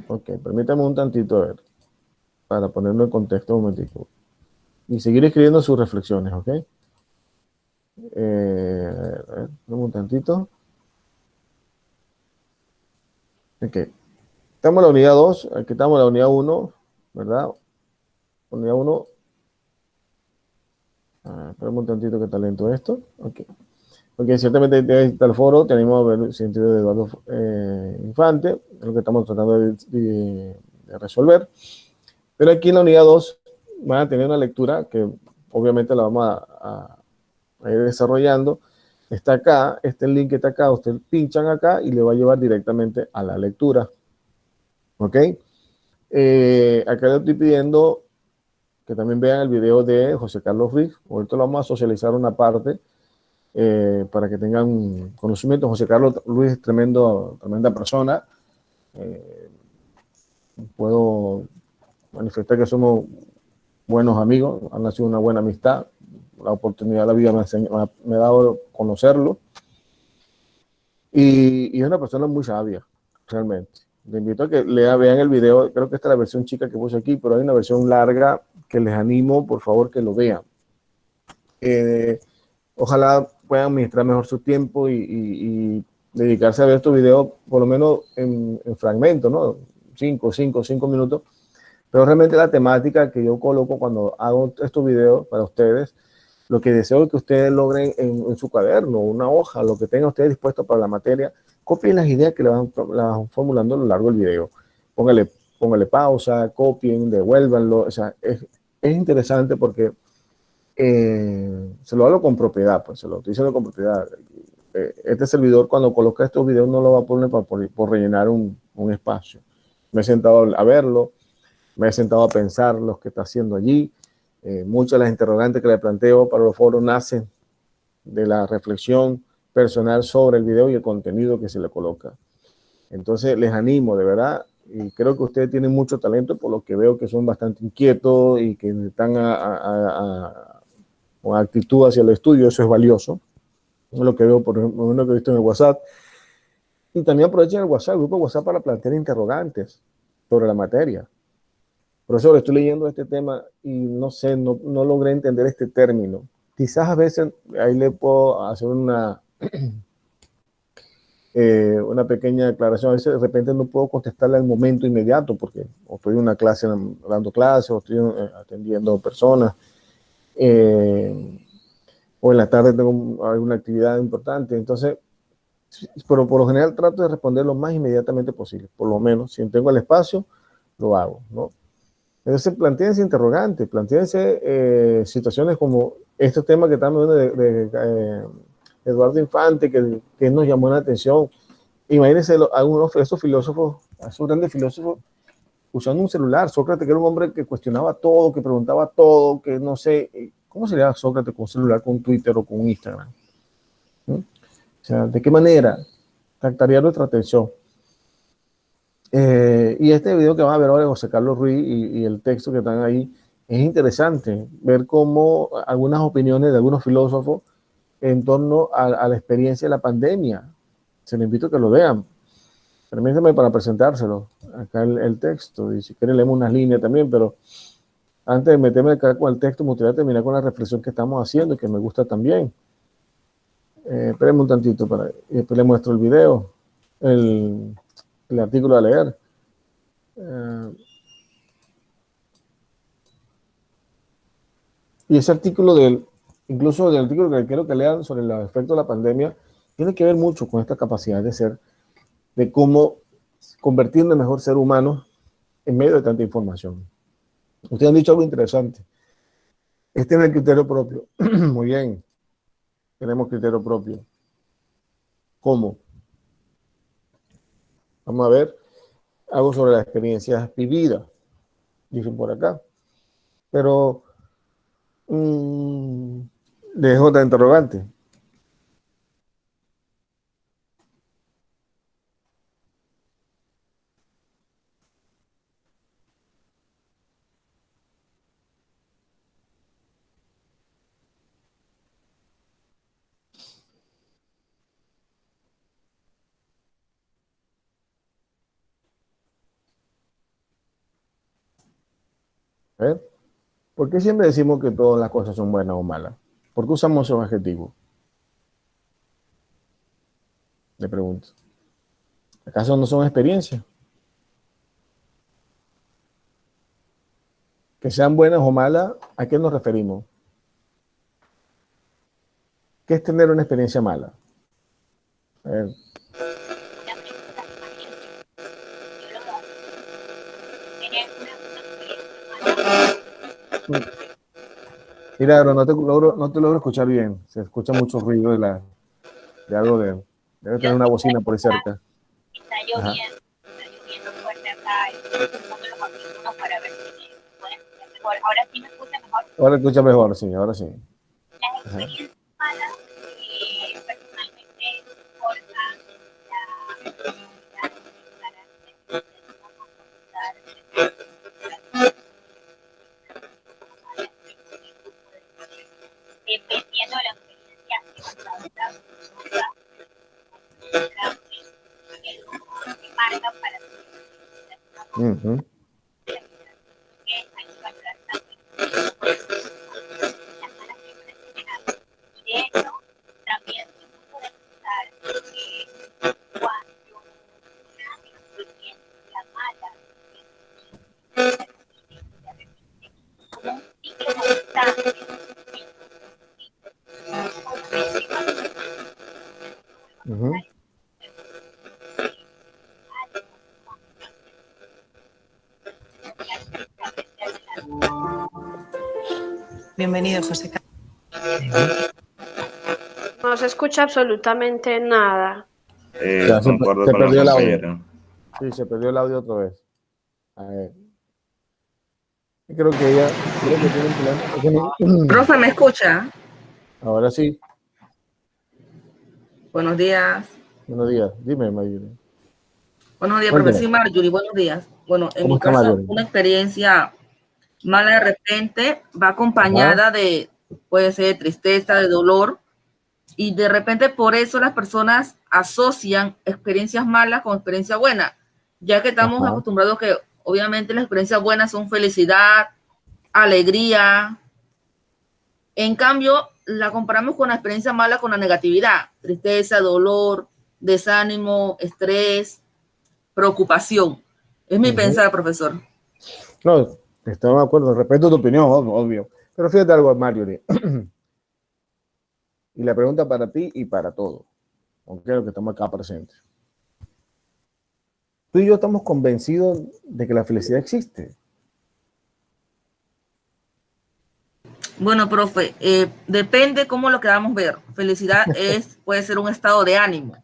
Ok, permítame un tantito a ver, para ponerlo en contexto un momentico. Y seguir escribiendo sus reflexiones, ¿ok? A ver, un tantito. Ok. Estamos en la unidad 2, aquí estamos en la unidad 1, ¿verdad? Unidad 1. Espera un tantito que talento esto. Ok. Porque ciertamente de este el foro tenemos el sentido de Eduardo Infante, es lo que estamos tratando de resolver. Pero aquí en la unidad 2 van a tener una lectura que obviamente la vamos a ir desarrollando. Está acá, este link que está acá, ustedes pinchan acá y le va a llevar directamente a la lectura. ¿Ok? Acá le estoy pidiendo que también vean el video de José Carlos Ruiz. Ahorita lo vamos a socializar una parte para que tengan conocimiento. José Carlos Ruiz es tremenda persona. Puedo manifestar que somos buenos amigos, han nacido una buena amistad. La oportunidad de la vida me ha dado conocerlo. Y es una persona muy sabia, realmente. Les invito a que vean el video. Creo que esta es la versión chica que puse aquí, pero hay una versión larga que les animo, por favor, que lo vean. Ojalá puedan administrar mejor su tiempo y dedicarse a ver estos videos, por lo menos en fragmentos, ¿no? 5 minutos. Pero realmente la temática que yo coloco cuando hago estos videos para ustedes, lo que deseo es que ustedes logren en su cuaderno, una hoja, lo que tengan ustedes dispuesto para la materia, copien las ideas que le van formulando a lo largo del video. Póngale pausa, copien, devuélvanlo. O sea, es interesante porque se lo hablo con propiedad, pues se lo estoy diciendo con propiedad. Este servidor, cuando coloca estos videos, no lo va a poner por rellenar un espacio. Me he sentado a verlo, me he sentado a pensar lo que está haciendo allí. Muchas de las interrogantes que le planteo para los foros nacen de la reflexión personal sobre el video y el contenido que se le coloca. Entonces les animo, de verdad, y creo que ustedes tienen mucho talento, por lo que veo que son bastante inquietos y que están con actitud hacia el estudio. Eso es valioso. Es lo que veo, por ejemplo, lo que he visto en el WhatsApp. Y también aprovechen el WhatsApp, el grupo WhatsApp, para plantear interrogantes sobre la materia. Profesor, estoy leyendo este tema y no sé, no logré entender este término. Quizás a veces ahí le puedo hacer una pequeña aclaración. A veces de repente no puedo contestarle al momento inmediato porque o estoy en una clase dando clases o estoy atendiendo personas. O en la tarde tengo alguna actividad importante. Entonces, pero por lo general trato de responder lo más inmediatamente posible. Por lo menos, si tengo el espacio, lo hago, ¿no? Entonces, plantéense interrogantes, plantéense situaciones como este tema que estamos viendo de Eduardo Infante, que nos llamó la atención. Imagínense algunos de esos filósofos, esos grandes filósofos, usando un celular. Sócrates, que era un hombre que cuestionaba todo, que preguntaba todo, que no sé, ¿cómo sería Sócrates con un celular, con un Twitter o con un Instagram? ¿Mm? O sea, ¿de qué manera captaría nuestra atención? Y este video que van a ver ahora de José Carlos Ruiz y el texto que están ahí, es interesante ver cómo algunas opiniones de algunos filósofos en torno a la experiencia de la pandemia. Se les invito a que lo vean. Permítanme para presentárselo. Acá el texto, y si quieren leemos unas líneas también, pero antes de meterme acá con el texto, me gustaría terminar con la reflexión que estamos haciendo, que me gusta también. Espérenme un tantito y después les muestro el video, el artículo a leer. Y ese artículo incluso del artículo que quiero que lean sobre los efectos de la pandemia, tiene que ver mucho con esta capacidad de ser, de cómo convertirnos en mejor ser humano en medio de tanta información. Ustedes han dicho algo interesante. Este es el criterio propio. Muy bien. Tenemos criterio propio. ¿Cómo? Vamos a ver algo sobre las experiencias vividas. Dicen por acá. Pero dejo otra interrogante. ¿Por qué siempre decimos que todas las cosas son buenas o malas? ¿Por qué usamos esos adjetivos? Le pregunto. ¿Acaso no son experiencias? Que sean buenas o malas, ¿a qué nos referimos? ¿Qué es tener una experiencia mala? A ver. Milagro, no te logro escuchar bien. Se escucha mucho ruido de algo de... Debe tener una bocina por ahí cerca. Está lloviendo fuerte acá. Estoy usando los audífonos para ver si me pueden escuchar mejor. Ahora sí me escucha mejor. Ahora escucha mejor, sí, ahora sí. Las experiencias malas, personalmente, cortan la capacidad de dependiendo de la experiencia que marcan para de hecho, también se puede pensar que cuando una experiencia mala como un ciclo constante, Bienvenido, José Carlos. No se escucha absolutamente nada. Ya, Concuerdo se con la perdió el audio. compañera. Sí, se perdió el audio otra vez. A ver. Creo que ella tiene un problema. Profe, ¿me escucha? Ahora sí. Buenos días. Buenos días. Dime, Mayuri. Buenos días, Cuéntame. profesor Marjorie. Buenos días. Bueno, en ¿Cómo mi está, caso, Marjorie? una experiencia mala de repente va acompañada de, puede ser de tristeza, de dolor, y de repente por eso las personas asocian experiencias malas con experiencias buenas, ya que estamos acostumbrados que obviamente las experiencias buenas son felicidad, alegría. En cambio, la comparamos con la experiencia mala con la negatividad, tristeza, dolor, desánimo, estrés, preocupación. Es mi pensar, profesor. No, estamos de acuerdo. Respeto tu opinión, obvio. Pero fíjate algo, Marjorie. Y la pregunta para ti y para todos, aunque los que estamos acá presentes. Tú y yo estamos convencidos de que la felicidad existe. Bueno, profe, depende cómo lo queramos ver. Felicidad puede ser un estado de ánimo.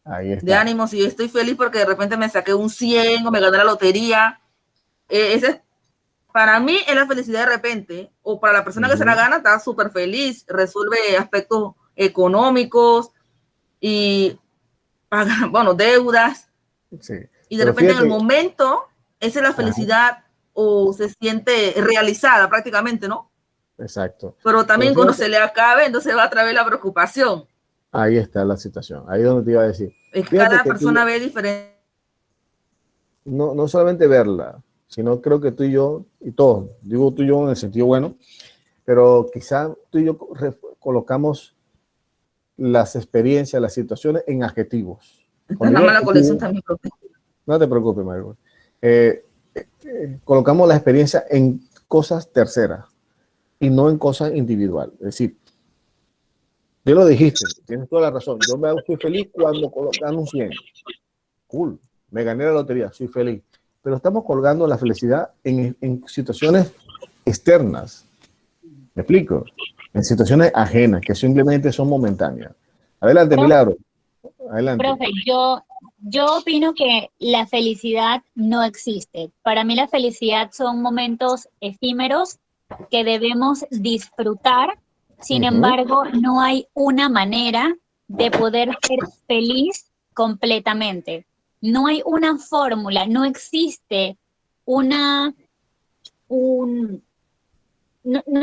Ahí está. De ánimo, si yo estoy feliz porque de repente me saqué un 100 o me gané la lotería. Para mí es la felicidad de repente, o para la persona que se la gana está súper feliz, resuelve aspectos económicos y paga, bueno, deudas. Sí. Y de repente en el momento, esa es la felicidad o se siente realizada prácticamente, ¿no? Exacto. Pero también cuando se le acabe, entonces va a traer la preocupación. Ahí está la situación. Ahí es donde te iba a decir. Cada persona ve diferente. No solamente verla, sino creo que tú y yo, y todos, digo tú y yo en el sentido bueno, pero quizá tú y yo colocamos las experiencias, las situaciones en adjetivos. Es una mala colección también, profe. No te preocupes, Margot. Colocamos la experiencia en cosas terceras y no en cosas individuales. Es decir, tú lo dijiste, tienes toda la razón. Yo me fui feliz cuando colocan un 100. Cool, me gané la lotería, soy feliz. Pero estamos colgando la felicidad en situaciones externas. ¿Me explico? En situaciones ajenas, que simplemente son momentáneas. Adelante, profe, Milagro. Adelante. Profe, yo opino que la felicidad no existe. Para mí la felicidad son momentos efímeros que debemos disfrutar. Sin embargo, no hay una manera de poder ser feliz completamente. No hay una fórmula, no existe no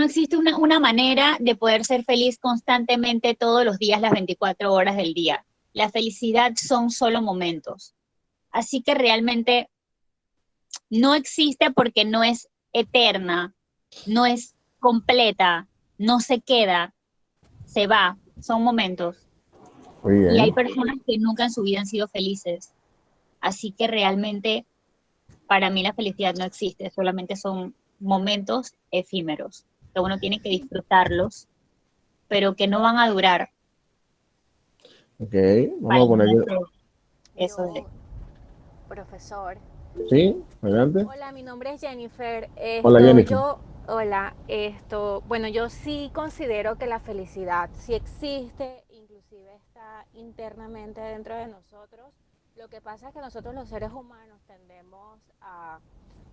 existe una manera de poder ser feliz constantemente todos los días, las 24 horas del día. La felicidad son solo momentos. Así que realmente no existe porque no es eterna, no es completa, no se queda, se va, son momentos. Muy bien. Y hay personas que nunca en su vida han sido felices. Así que realmente para mí la felicidad no existe, solamente son momentos efímeros, que uno tiene que disfrutarlos, pero que no van a durar. Ok, vamos a poner... Eso de... Profesor. Sí, adelante. Hola, mi nombre es Jennifer. Hola, Jennifer. Bueno, yo sí considero que la felicidad sí existe, inclusive está internamente dentro de nosotros. Lo que pasa es que nosotros los seres humanos tendemos a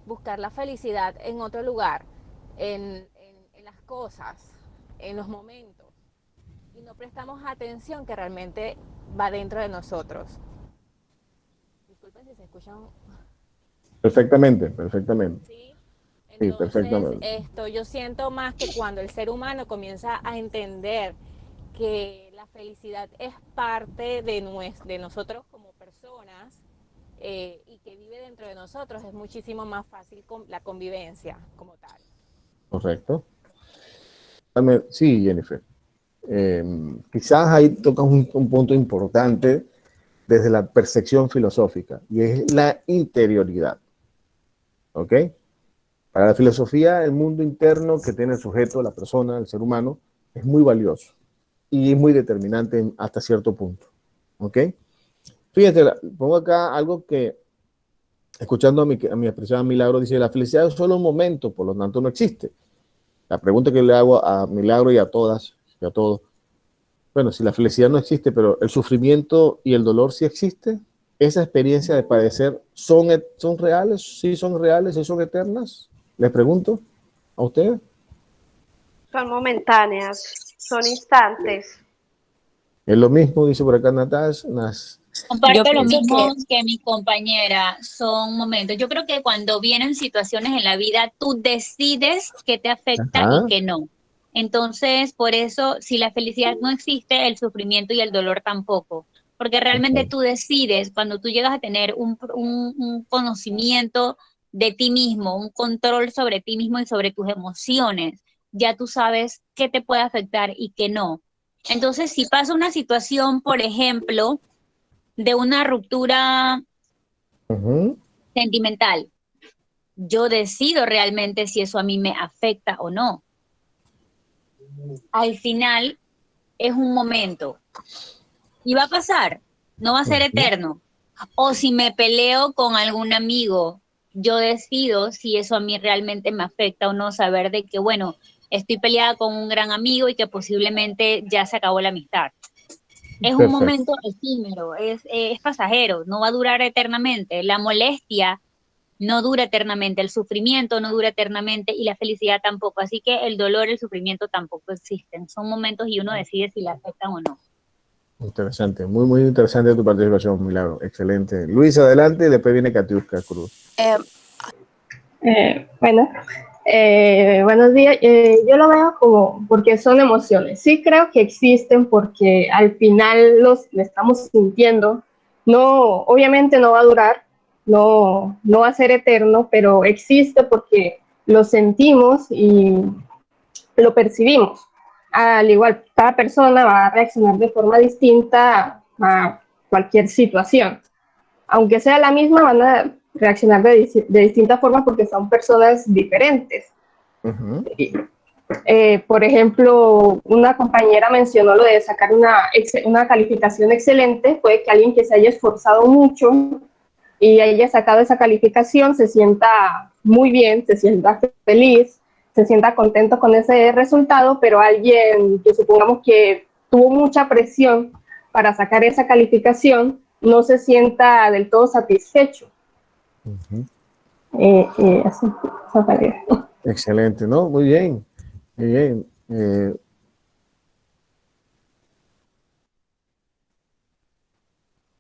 buscar la felicidad en otro lugar, en las cosas, en los momentos, y no prestamos atención que realmente va dentro de nosotros. Disculpen si se escuchan. Perfectamente, perfectamente. Sí, Sí, perfectamente. yo siento más que cuando el ser humano comienza a entender que la felicidad es parte de nosotros como personas y que vive dentro de nosotros, es muchísimo más fácil la convivencia como tal. Correcto. Sí, Jennifer. Quizás ahí tocas un punto importante desde la percepción filosófica, y es la interioridad. ¿Ok? Para la filosofía, el mundo interno que tiene el sujeto, la persona, el ser humano, es muy valioso y es muy determinante hasta cierto punto. ¿Ok? Fíjate, pongo acá algo que, escuchando a mi apreciada Milagro, dice: la felicidad es solo un momento, por lo tanto no existe. La pregunta que le hago a Milagro y a todas y a todos: bueno, si la felicidad no existe, pero el sufrimiento y el dolor sí existe, ¿esa experiencia de padecer son reales? ¿Sí son reales? ¿Sí son eternas? Les pregunto a ustedes. Son momentáneas, son instantes. Es lo mismo, dice por acá Natasha. Comparto lo mismo que mi compañera, son momentos. Yo creo que cuando vienen situaciones en la vida, tú decides qué te afecta y qué no. Entonces, por eso, si la felicidad no existe, el sufrimiento y el dolor tampoco. Porque realmente tú decides, cuando tú llegas a tener un conocimiento de ti mismo, un control sobre ti mismo y sobre tus emociones, ya tú sabes qué te puede afectar y qué no. Entonces, si pasa una situación, por ejemplo, de una ruptura sentimental, yo decido realmente si eso a mí me afecta o no. Al final es un momento y va a pasar, no va a ser eterno. O si me peleo con algún amigo, yo decido si eso a mí realmente me afecta o no, saber de que, bueno, estoy peleada con un gran amigo y que posiblemente ya se acabó la amistad. Es un momento efímero, es pasajero, no va a durar eternamente. La molestia no dura eternamente, el sufrimiento no dura eternamente y la felicidad tampoco. Así que el dolor y el sufrimiento tampoco existen. Son momentos y uno decide si le afectan o no. Interesante, muy, muy interesante tu participación, Milagro. Excelente. Luis, adelante, y después viene Katiuska Cruz. Buenos días. Yo lo veo como porque son emociones. Sí creo que existen porque al final lo estamos sintiendo. No, obviamente no va a durar, no va a ser eterno, pero existe porque lo sentimos y lo percibimos. Al igual, cada persona va a reaccionar de forma distinta a cualquier situación. Aunque sea la misma, van a reaccionar de distintas formas porque son personas diferentes. Por ejemplo, una compañera mencionó lo de sacar una calificación excelente. Puede que alguien que se haya esforzado mucho y haya sacado esa calificación se sienta muy bien, se sienta feliz, se sienta contento con ese resultado, pero alguien que supongamos que tuvo mucha presión para sacar esa calificación no se sienta del todo satisfecho. Así, excelente, ¿no? Muy bien, muy bien.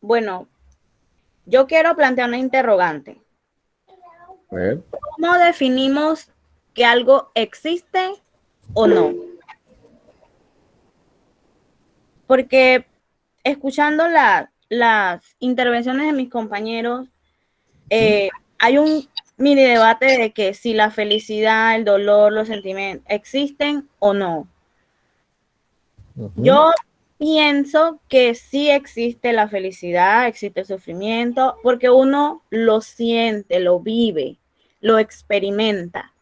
Bueno, yo quiero plantear una interrogante. ¿Cómo definimos que algo existe o no? Porque escuchando las intervenciones de mis compañeros, hay un mini debate de que si la felicidad, el dolor, los sentimientos existen o no. Yo pienso que sí existe la felicidad, existe el sufrimiento, porque uno lo siente, lo vive, lo experimenta.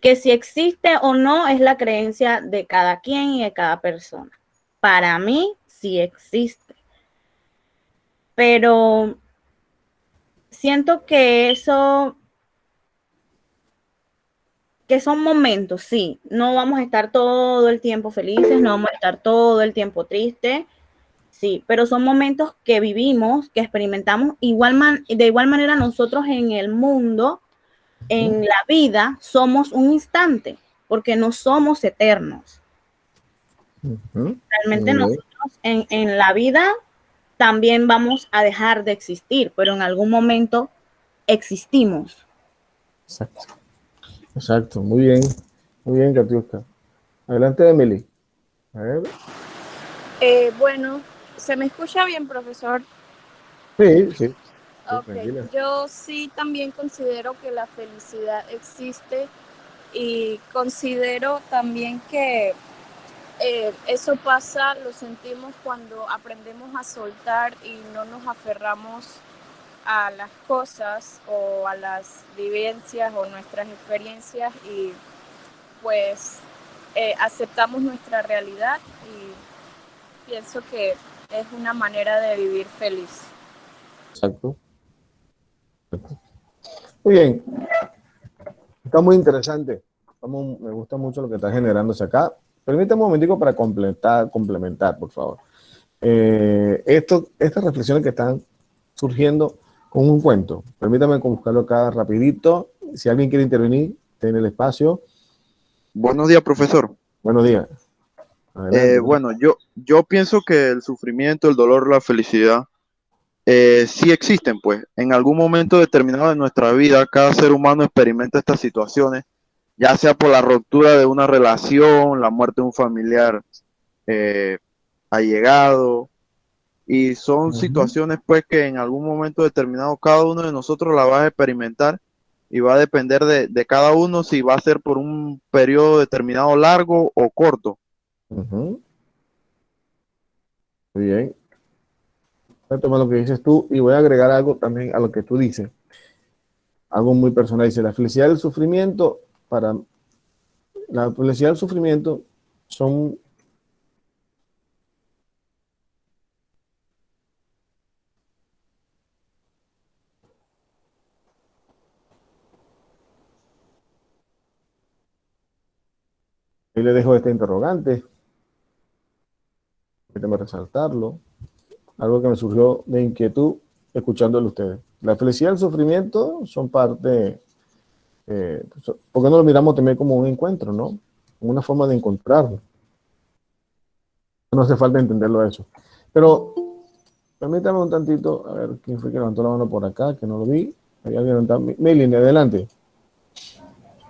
que si existe o no es la creencia de cada quien y de cada persona. Para mí sí existe, pero siento que son momentos, sí. No vamos a estar todo el tiempo felices, no vamos a estar todo el tiempo tristes, sí, pero son momentos que vivimos, que experimentamos de igual manera nosotros en el mundo, en la vida, somos un instante, porque no somos eternos. Realmente nosotros en la vida también vamos a dejar de existir, pero en algún momento existimos. Exacto. Exacto, muy bien, Katiuska. Adelante, Emily. A ver. Bueno, ¿se me escucha bien, profesor? Sí, sí. Ok, Tranquila. yo sí también considero que la felicidad existe y considero también que eso pasa, lo sentimos cuando aprendemos a soltar y no nos aferramos a las cosas o a las vivencias o nuestras experiencias y pues aceptamos nuestra realidad y pienso que es una manera de vivir feliz. Exacto. Muy bien. Está muy interesante. Me gusta mucho lo que está generándose acá. Permítame un momentico para complementar, por favor. Estas reflexiones que están surgiendo con un cuento. Permítame buscarlo acá rapidito. Si alguien quiere intervenir, tiene el espacio. Buenos días, profesor. Buenos días. Adelante. Bueno, yo pienso que el sufrimiento, el dolor, la felicidad, sí existen, pues. En algún momento determinado de nuestra vida, cada ser humano experimenta estas situaciones, ya sea por la ruptura de una relación, la muerte de un familiar allegado, y son situaciones, pues, que en algún momento determinado cada uno de nosotros la va a experimentar y va a depender de cada uno si va a ser por un periodo determinado largo o corto. Muy bien. Voy a tomar lo que dices tú y voy a agregar algo también a lo que tú dices. Algo muy personal. Dice, la felicidad y el sufrimiento, la felicidad y el sufrimiento son... Ahí le dejo este interrogante. Déjame resaltarlo. Algo que me surgió de inquietud escuchándolo a ustedes. La felicidad y el sufrimiento son parte... ¿por qué no lo miramos también como un encuentro, no? Una forma de encontrarlo. No hace falta entenderlo eso. Pero permítame un tantito, a ver quién fue que levantó la mano por acá, que no lo vi. Hay alguien levantando. Melanie, adelante.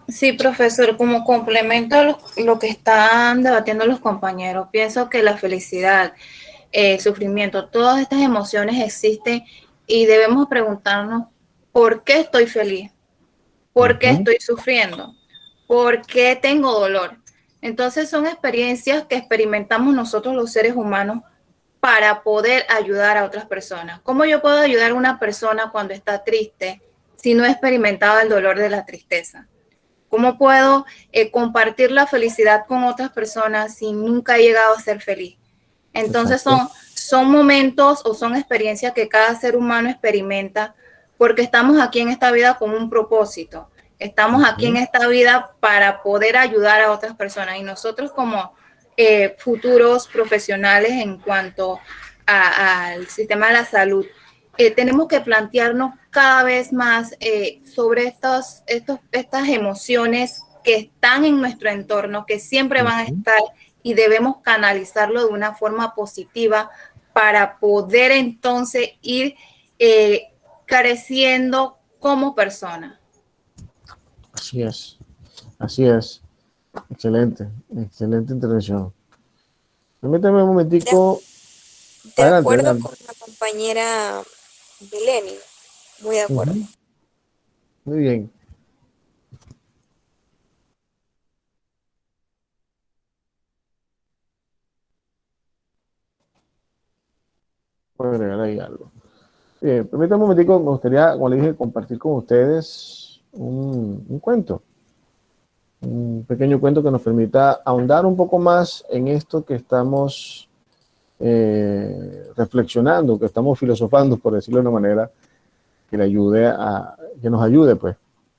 Sí, profesor, como complemento a lo que están debatiendo los compañeros, pienso que la felicidad, el sufrimiento, todas estas emociones existen y debemos preguntarnos ¿por qué estoy feliz? ¿Por qué estoy sufriendo? ¿Por qué tengo dolor? Entonces son experiencias que experimentamos nosotros los seres humanos para poder ayudar a otras personas. ¿Cómo yo puedo ayudar a una persona cuando está triste si no he experimentado el dolor de la tristeza? ¿Cómo puedo compartir la felicidad con otras personas si nunca he llegado a ser feliz? Entonces son momentos o son experiencias que cada ser humano experimenta porque estamos aquí en esta vida con un propósito. Estamos aquí en esta vida para poder ayudar a otras personas y nosotros como futuros profesionales en cuanto al sistema de la salud, tenemos que plantearnos cada vez más sobre estas emociones que están en nuestro entorno, que siempre van a estar y debemos canalizarlo de una forma positiva para poder entonces ir creciendo como persona. Así es. Así es. Excelente. Excelente intervención. Permítame un momentico. De Adelante, acuerdo adelante. con la compañera Mileni, muy de acuerdo. Muy bien. Voy a agregar ahí algo. Permítame un momentico, me gustaría, como le dije, compartir con ustedes un cuento. Un pequeño cuento que nos permita ahondar un poco más en esto que estamos reflexionando, que estamos filosofando, por decirlo de una manera, que que nos ayude pues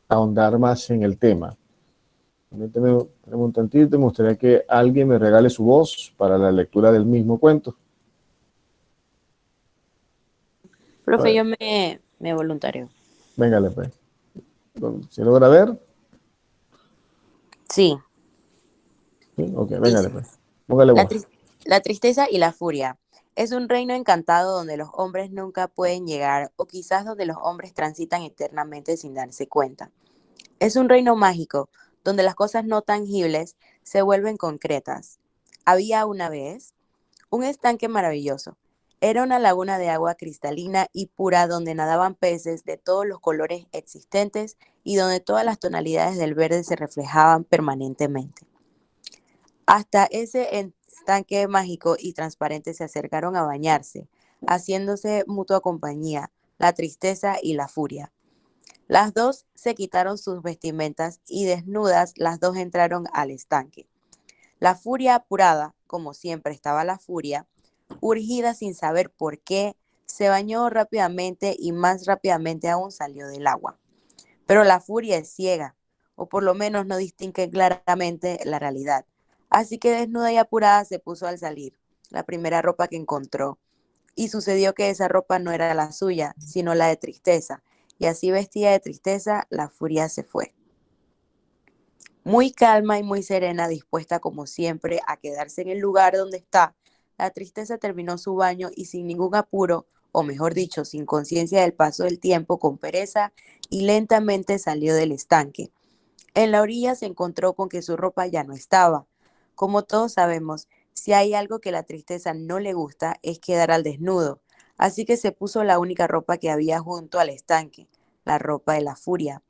a ahondar más en el tema. Tenemos un tantito, me gustaría que alguien me regale su voz para la lectura del mismo cuento. Profe, yo me voluntario. Véngale pues. ¿Se logra ver? Sí. ¿Sí? Ok, véngale pues. Póngale voz. La tristeza y la furia. Es un reino encantado donde los hombres nunca pueden llegar, o quizás donde los hombres transitan eternamente sin darse cuenta. Es un reino mágico, donde las cosas no tangibles se vuelven concretas. Había una vez un estanque maravilloso. Era una laguna de agua cristalina y pura donde nadaban peces de todos los colores existentes y donde todas las tonalidades del verde se reflejaban permanentemente. Hasta ese estanque mágico y transparente se acercaron a bañarse, haciéndose mutua compañía, la tristeza y la furia. Las dos se quitaron sus vestimentas y desnudas las dos entraron al estanque. La furia apurada, como siempre estaba la furia, urgida sin saber por qué, se bañó rápidamente y más rápidamente aún salió del agua. Pero la furia es ciega, o por lo menos no distingue claramente la realidad. Así que desnuda y apurada se puso al salir, la primera ropa que encontró. Y sucedió que esa ropa no era la suya, sino la de tristeza, y así vestida de tristeza, la furia se fue. Muy calma y muy serena, dispuesta como siempre a quedarse en el lugar donde está, la tristeza terminó su baño y sin ningún apuro, o mejor dicho, sin conciencia del paso del tiempo, con pereza y lentamente salió del estanque. En la orilla se encontró con que su ropa ya no estaba. Como todos sabemos, si hay algo que la tristeza no le gusta es quedar al desnudo, así que se puso la única ropa que había junto al estanque, la ropa de la furia.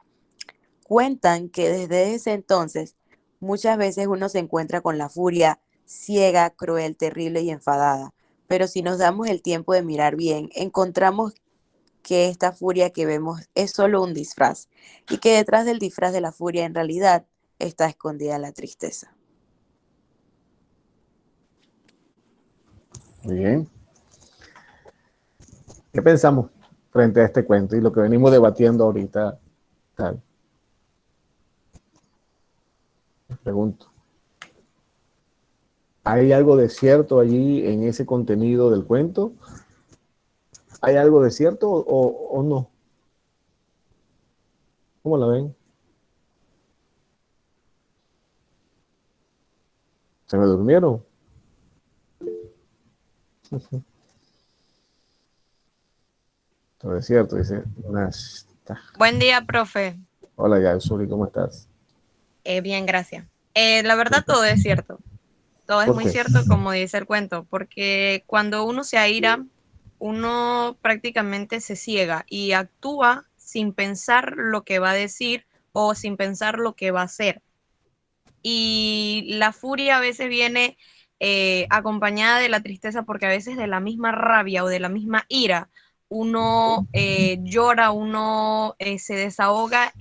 Cuentan que desde ese entonces muchas veces uno se encuentra con la furia ciega, cruel, terrible y enfadada, pero si nos damos el tiempo de mirar bien, encontramos que esta furia que vemos es solo un disfraz y que detrás del disfraz de la furia en realidad está escondida la tristeza. Muy bien. ¿Qué pensamos frente a este cuento y lo que venimos debatiendo ahorita? Tal. Les pregunto. ¿Hay algo de cierto allí en ese contenido del cuento? ¿Hay algo de cierto o no? ¿Cómo la ven? ¿Se me durmieron? Todo es cierto, dice. Buen día, profe. Hola, Yatsuri, ¿cómo estás? Bien, gracias. La verdad, todo es cierto. Todo es ¿Por muy qué? cierto, como dice el cuento, porque cuando uno se aira, uno prácticamente se ciega y actúa sin pensar lo que va a decir o sin pensar lo que va a hacer. Y la furia a veces viene acompañada de la tristeza porque a veces de la misma rabia o de la misma ira uno llora, uno se desahoga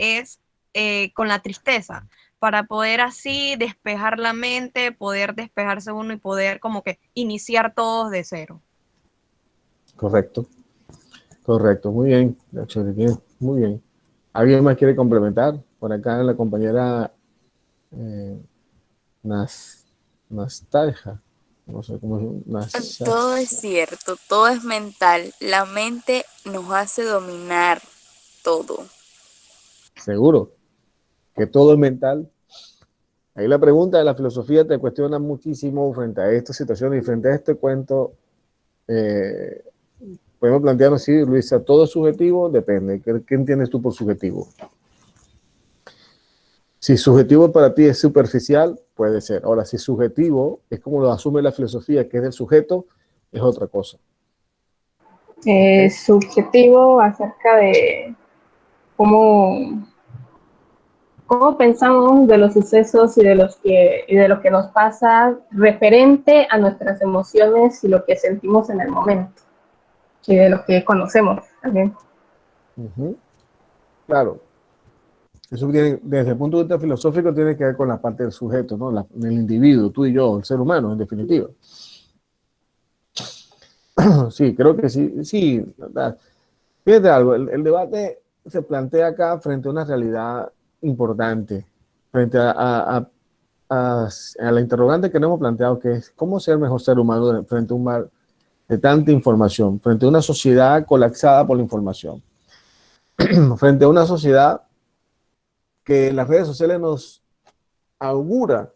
con la tristeza para poder así despejar la mente, poder despejarse uno y poder como que iniciar todos de cero. Correcto. Correcto, muy bien. Yatsuri, bien, muy bien. ¿Alguien más quiere complementar? Por acá la compañera Nastalja. No sé cómo es. Todo es cierto, todo es mental. La mente nos hace dominar todo. Seguro que todo es mental. Ahí la pregunta de la filosofía te cuestiona muchísimo frente a esta situación y frente a este cuento. Podemos plantearnos así, Luisa, ¿todo es subjetivo? Depende. ¿Qué entiendes tú por subjetivo? Si subjetivo para ti es superficial, puede ser. Ahora, si subjetivo es como lo asume la filosofía, que es del sujeto, es otra cosa. Subjetivo acerca de cómo pensamos de los sucesos y de lo que nos pasa referente a nuestras emociones y lo que sentimos en el momento y de lo que conocemos también. Claro. Eso tiene, desde el punto de vista filosófico, tiene que ver con la parte del sujeto, ¿no? El individuo, tú y yo, el ser humano, en definitiva. Sí, creo que sí, sí, ¿verdad? Fíjate algo, el debate se plantea acá frente a una realidad importante, frente a la interrogante que nos hemos planteado, que es cómo ser mejor ser humano frente a un mar de tanta información, frente a una sociedad colapsada por la información, frente a una sociedad que las redes sociales nos augura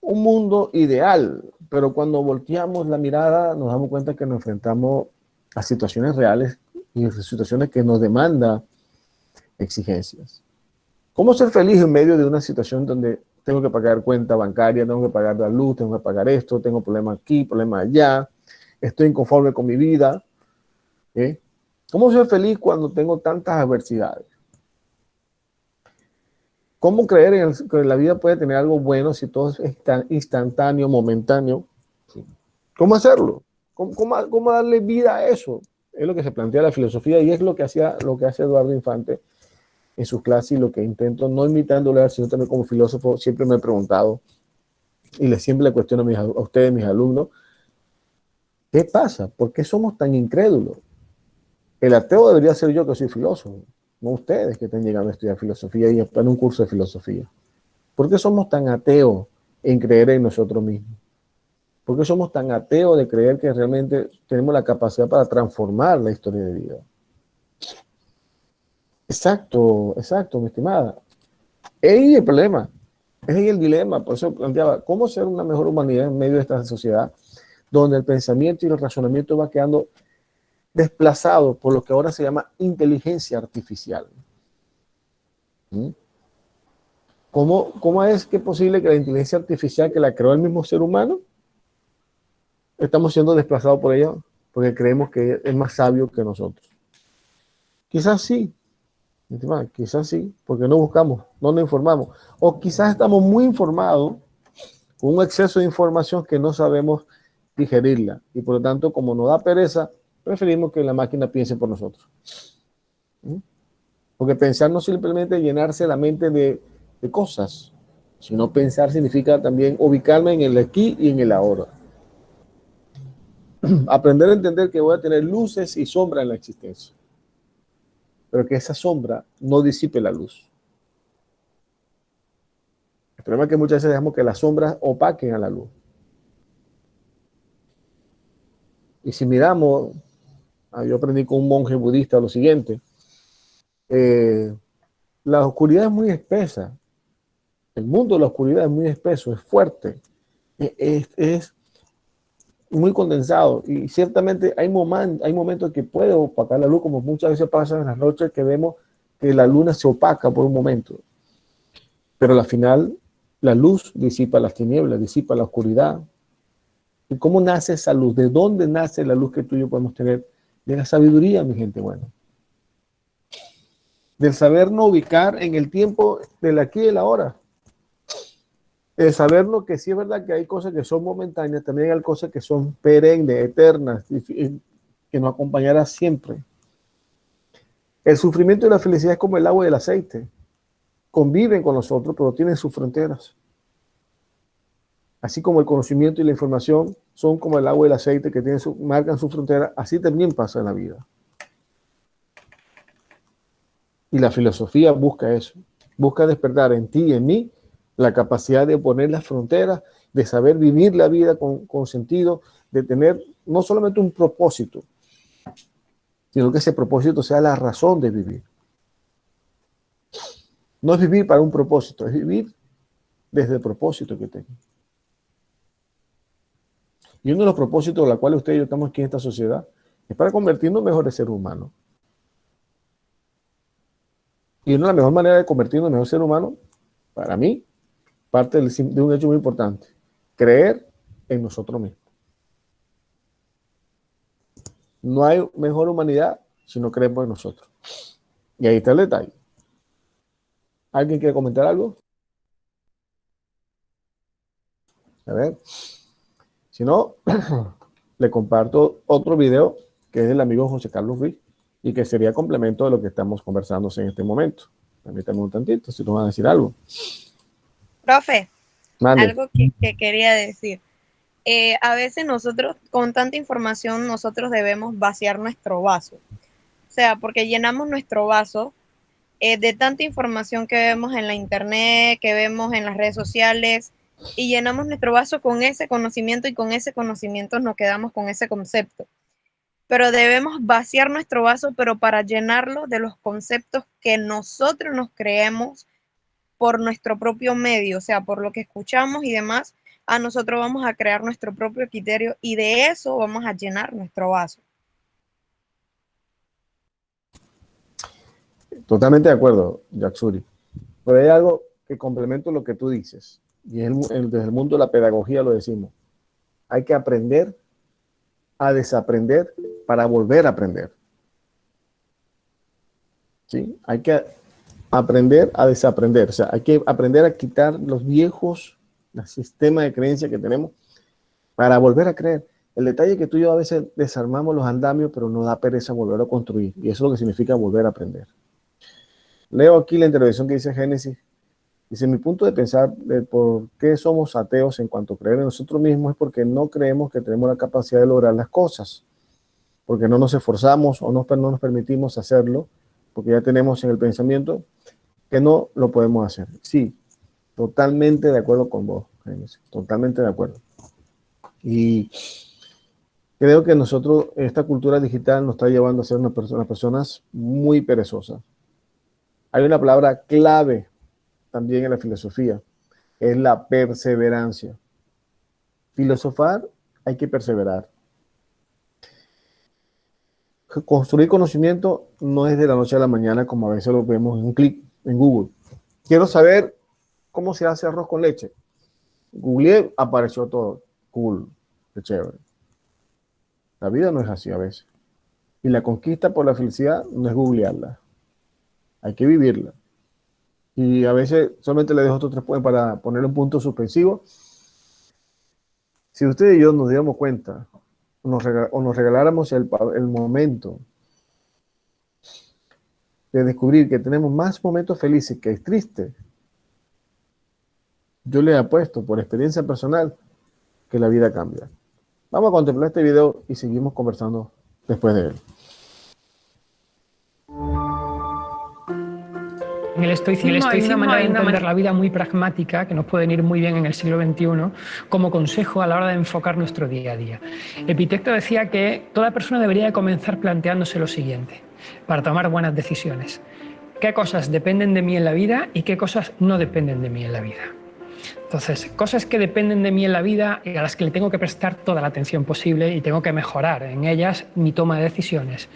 un mundo ideal, pero cuando volteamos la mirada nos damos cuenta que nos enfrentamos a situaciones reales y situaciones que nos demandan exigencias. ¿Cómo ser feliz en medio de una situación donde tengo que pagar cuenta bancaria, tengo que pagar la luz, tengo que pagar esto, tengo problemas aquí, problemas allá, estoy inconforme con mi vida? ¿Cómo ser feliz cuando tengo tantas adversidades? ¿Cómo creer que la vida puede tener algo bueno si todo es tan instantáneo, momentáneo? ¿Cómo hacerlo? ¿Cómo darle vida a eso? Es lo que se plantea la filosofía y es lo que hace Eduardo Infante en sus clases, y lo que intento, no imitándole a él, sino también como filósofo, siempre me he preguntado y siempre le cuestiono a ustedes, mis alumnos, ¿qué pasa? ¿Por qué somos tan incrédulos? El ateo debería ser yo, que soy filósofo, no ustedes que están llegando a estudiar filosofía y en un curso de filosofía. ¿Por qué somos tan ateos en creer en nosotros mismos? ¿Por qué somos tan ateos de creer que realmente tenemos la capacidad para transformar la historia de vida? Exacto, mi estimada. Es ahí el problema, es ahí el dilema. Por eso planteaba, ¿cómo ser una mejor humanidad en medio de esta sociedad donde el pensamiento y el razonamiento va quedando desplazado por lo que ahora se llama inteligencia artificial? ¿Cómo es que es posible que la inteligencia artificial, que la creó el mismo ser humano, estamos siendo desplazados por ella porque creemos que es más sabio que nosotros? Quizás sí, quizás sí, porque no buscamos, no nos informamos. O quizás estamos muy informados, con un exceso de información que no sabemos digerirla. Y por lo tanto, como nos da pereza, preferimos que la máquina piense por nosotros. Porque pensar no simplemente llenarse la mente de cosas, sino pensar significa también ubicarme en el aquí y en el ahora. Aprender a entender que voy a tener luces y sombras en la existencia, pero que esa sombra no disipe la luz. El problema es que muchas veces dejamos que las sombras opaquen a la luz. Y si miramos, yo aprendí con un monje budista lo siguiente: la oscuridad es muy espesa. El mundo de la oscuridad es muy espeso, es fuerte, es muy condensado, y ciertamente hay momentos que puede opacar la luz, como muchas veces pasa en las noches que vemos que la luna se opaca por un momento, pero al final la luz disipa las tinieblas, disipa la oscuridad. ¿Y cómo nace esa luz? ¿De dónde nace la luz que tú y yo podemos tener? De la sabiduría, mi gente buena. Del sabernos ubicar en el tiempo del aquí y el ahora. El sabernos que sí es verdad que hay cosas que son momentáneas, también hay cosas que son perennes, eternas, que nos acompañará siempre. El sufrimiento y la felicidad es como el agua y el aceite. Conviven con nosotros, pero tienen sus fronteras. Así como el conocimiento y la información son como el agua y el aceite que marcan su frontera, así también pasa en la vida. Y la filosofía busca eso, busca despertar en ti y en mí la capacidad de poner las fronteras, de saber vivir la vida con sentido, de tener no solamente un propósito, sino que ese propósito sea la razón de vivir. No es vivir para un propósito, es vivir desde el propósito que tengo. Y uno de los propósitos por los cuales usted y yo estamos aquí en esta sociedad es para convertirnos en mejores seres humanos. Y una de las mejores maneras de convertirnos en mejor ser humano, para mí, parte de un hecho muy importante: creer en nosotros mismos. No hay mejor humanidad si no creemos en nosotros. Y ahí está el detalle. ¿Alguien quiere comentar algo? A ver. Si no, le comparto otro video que es del amigo José Carlos Ruiz y que sería complemento de lo que estamos conversando en este momento. Permítame un tantito, si nos van a decir algo. Profe, Mande. algo que quería decir. A veces nosotros, con tanta información, nosotros debemos vaciar nuestro vaso. O sea, porque llenamos nuestro vaso de tanta información que vemos en la internet, que vemos en las redes sociales, y llenamos nuestro vaso con ese conocimiento y con ese conocimiento nos quedamos con ese concepto. Pero debemos vaciar nuestro vaso, pero para llenarlo de los conceptos que nosotros nos creemos por nuestro propio medio, o sea, por lo que escuchamos y demás, a nosotros vamos a crear nuestro propio criterio y de eso vamos a llenar nuestro vaso. Totalmente de acuerdo, Yatsuri. Pero hay algo que complemento lo que tú dices, y es desde el mundo de la pedagogía lo decimos. Hay que aprender a desaprender para volver a aprender. ¿Sí? Hay que aprender a desaprender. O sea, hay que aprender a quitar los viejos sistemas de creencia que tenemos para volver a creer. El detalle es que tú y yo a veces desarmamos los andamios, pero nos da pereza volver a construir. Y eso es lo que significa volver a aprender. Leo aquí la intervención que dice Génesis. Dice, mi punto de pensar de por qué somos ateos en cuanto a creer en nosotros mismos es porque no creemos que tenemos la capacidad de lograr las cosas. Porque no nos esforzamos o no nos permitimos hacerlo, porque ya tenemos en el pensamiento que no lo podemos hacer. Sí, totalmente de acuerdo con vos, Génesis, totalmente de acuerdo. Y creo que nosotros, esta cultura digital nos está llevando a ser unas personas muy perezosas. Hay una palabra clave también en la filosofía, es la perseverancia. Filosofar, hay que perseverar. Construir conocimiento no es de la noche a la mañana, como a veces lo vemos en un clic en Google. Quiero saber cómo se hace arroz con leche. Googleé, apareció todo. Cool, qué chévere. La vida no es así a veces. Y la conquista por la felicidad no es googlearla. Hay que vivirla. Y a veces solamente le dejo estos 3 puntos para poner un punto suspensivo. Si usted y yo nos diéramos cuenta o nos regaláramos el momento de descubrir que tenemos más momentos felices que tristes, yo le apuesto por experiencia personal que la vida cambia. Vamos a contemplar este video y seguimos conversando después de él. En el estoicismo hay una manera de entender la vida muy pragmática que nos puede ir muy bien en el siglo XXI como consejo a la hora de enfocar nuestro día a día. Epicteto decía que toda persona debería de comenzar planteándose lo siguiente para tomar buenas decisiones. ¿Qué cosas dependen de mí en la vida y qué cosas no dependen de mí en la vida? Entonces, cosas que dependen de mí en la vida y a las que le tengo que prestar toda la atención posible y tengo que mejorar en ellas mi toma de decisiones.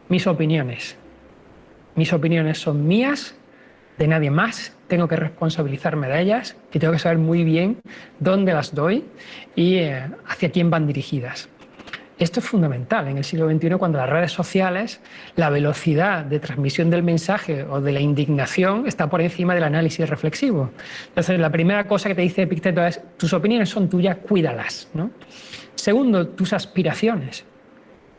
Mis opiniones. Mis opiniones son mías, de nadie más, tengo que responsabilizarme de ellas y tengo que saber muy bien dónde las doy y hacia quién van dirigidas. Esto es fundamental en el siglo XXI cuando las redes sociales, la velocidad de transmisión del mensaje o de la indignación está por encima del análisis reflexivo. Entonces, la primera cosa que te dice Epicteto es, tus opiniones son tuyas, cuídalas, ¿no? Segundo, tus aspiraciones.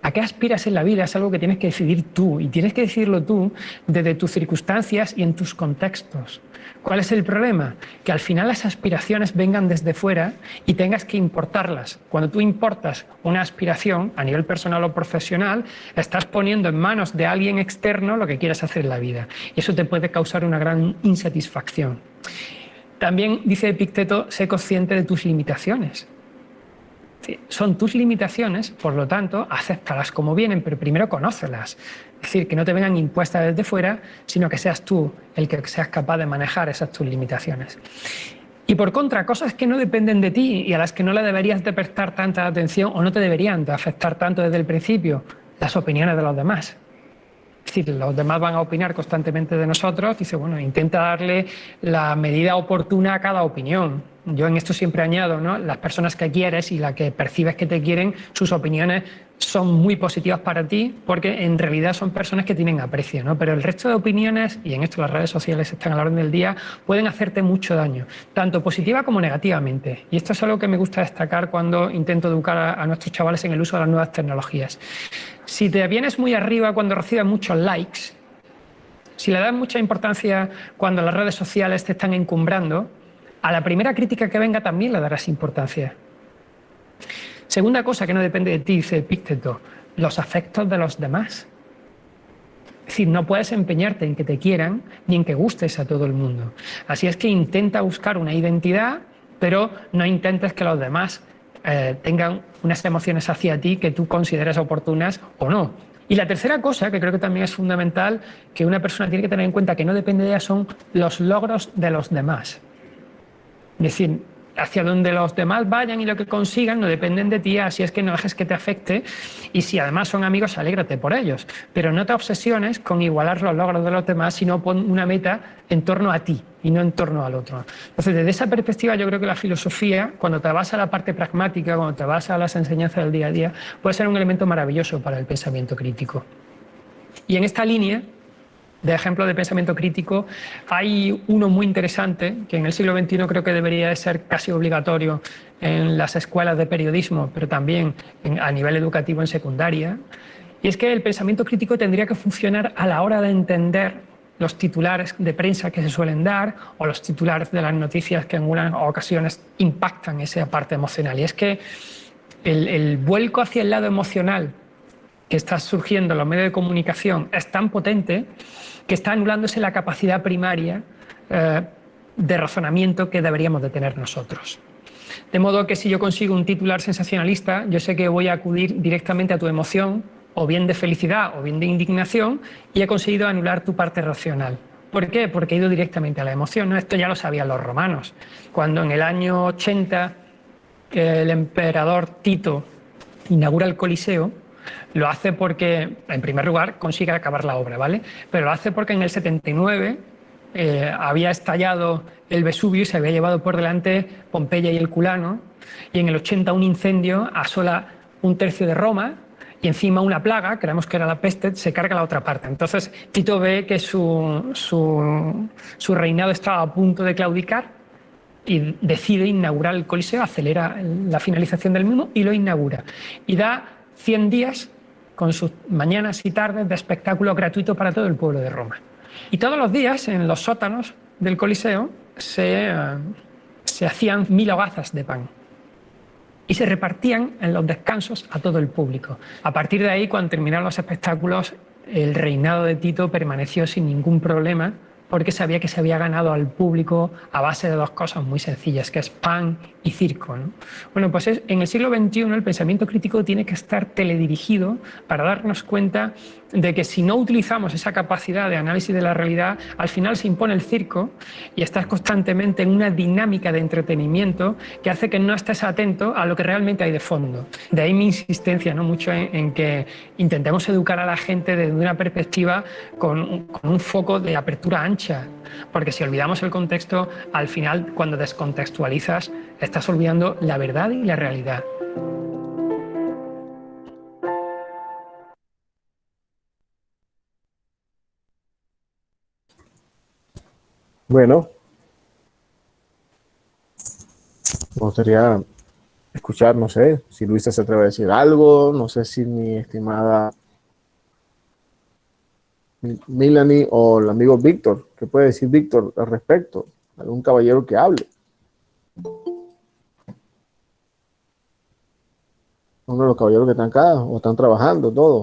¿A qué aspiras en la vida? Es algo que tienes que decidir tú y tienes que decidirlo tú desde tus circunstancias y en tus contextos. ¿Cuál es el problema? Que al final las aspiraciones vengan desde fuera y tengas que importarlas. Cuando tú importas una aspiración a nivel personal o profesional, estás poniendo en manos de alguien externo lo que quieres hacer en la vida y eso te puede causar una gran insatisfacción. También dice Epicteto, sé consciente de tus limitaciones. Sí, son tus limitaciones, por lo tanto, acéptalas como vienen, pero primero conócelas. Es decir, que no te vengan impuestas desde fuera, sino que seas tú el que seas capaz de manejar esas tus limitaciones. Y por contra, cosas que no dependen de ti y a las que no le deberías de prestar tanta atención o no te deberían de afectar tanto desde el principio, las opiniones de los demás. Es decir, los demás van a opinar constantemente de nosotros, dice, bueno, intenta darle la medida oportuna a cada opinión. Yo en esto siempre añado, ¿no? Las personas que quieres y las que percibes que te quieren, sus opiniones son muy positivas para ti porque en realidad son personas que tienen aprecio, ¿no? Pero el resto de opiniones, y en esto las redes sociales están a la orden del día, pueden hacerte mucho daño, tanto positiva como negativamente. Y esto es algo que me gusta destacar cuando intento educar a nuestros chavales en el uso de las nuevas tecnologías. Si te vienes muy arriba cuando recibes muchos likes, Si le das mucha importancia cuando las redes sociales te están encumbrando, a la primera crítica que venga también le darás importancia. Segunda cosa que no depende de ti, dice Epicteto, los afectos de los demás. Es decir, no puedes empeñarte en que te quieran ni en que gustes a todo el mundo. Así es que intenta buscar una identidad, pero no intentes que los demás tengan unas emociones hacia ti que tú consideres oportunas o no. Y la tercera cosa, que creo que también es fundamental, que una persona tiene que tener en cuenta que no depende de ella, son los logros de los demás. Es decir, hacia donde los demás vayan y lo que consigan no dependen de ti, así es que no dejes que te afecte, y si además son amigos, alégrate por ellos. Pero no te obsesiones con igualar los logros de los demás, sino pon una meta en torno a ti y no en torno al otro. Entonces, desde esa perspectiva, yo creo que la filosofía, cuando te vas a la parte pragmática, cuando te vas a las enseñanzas del día a día, puede ser un elemento maravilloso para el pensamiento crítico. Y en esta línea de ejemplo de pensamiento crítico, hay uno muy interesante que en el siglo XXI creo que debería de ser casi obligatorio en las escuelas de periodismo, pero también a nivel educativo en secundaria, y es que el pensamiento crítico tendría que funcionar a la hora de entender los titulares de prensa que se suelen dar o los titulares de las noticias que en algunas ocasiones impactan esa parte emocional. Y es que el vuelco hacia el lado emocional que está surgiendo en los medios de comunicación es tan potente que está anulándose la capacidad primaria de razonamiento que deberíamos de tener nosotros. De modo que si yo consigo un titular sensacionalista, yo sé que voy a acudir directamente a tu emoción, o bien de felicidad o bien de indignación, y he conseguido anular tu parte racional. ¿Por qué? Porque he ido directamente a la emoción, ¿no? Esto ya lo sabían los romanos. Cuando en el año 80 el emperador Tito inaugura el Coliseo, lo hace porque, en primer lugar, consigue acabar la obra, ¿vale? Pero lo hace porque en el 79 había estallado el Vesubio y se había llevado por delante Pompeya y el Culano, y en el 80 un incendio asola un tercio de Roma, y encima una plaga, creemos que era la peste, se carga la otra parte. Entonces Tito ve que su reinado estaba a punto de claudicar y decide inaugurar el Coliseo, acelera la finalización del mismo y lo inaugura. Y da 100 días con sus mañanas y tardes de espectáculo gratuito para todo el pueblo de Roma. Y todos los días en los sótanos del Coliseo se hacían 1000 hogazas de pan y se repartían en los descansos a todo el público. A partir de ahí, cuando terminaron los espectáculos, el reinado de Tito permaneció sin ningún problema, porque sabía que se había ganado al público a base de dos cosas muy sencillas, que es pan y circo, ¿no? Bueno, pues en el siglo XXI el pensamiento crítico tiene que estar teledirigido para darnos cuenta de que si no utilizamos esa capacidad de análisis de la realidad, al final se impone el circo y estás constantemente en una dinámica de entretenimiento que hace que no estés atento a lo que realmente hay de fondo. De ahí mi insistencia, ¿no?, mucho en que intentemos educar a la gente desde una perspectiva con un foco de apertura ancha, porque si olvidamos el contexto, al final, cuando descontextualizas, estás olvidando la verdad y la realidad. Bueno, me gustaría escuchar, no sé, si Luisa se atreve a decir algo, no sé si mi estimada Melanie o el amigo Víctor, ¿qué puede decir Víctor al respecto? Algún caballero que hable. Uno de los caballeros que están acá o están trabajando, todo.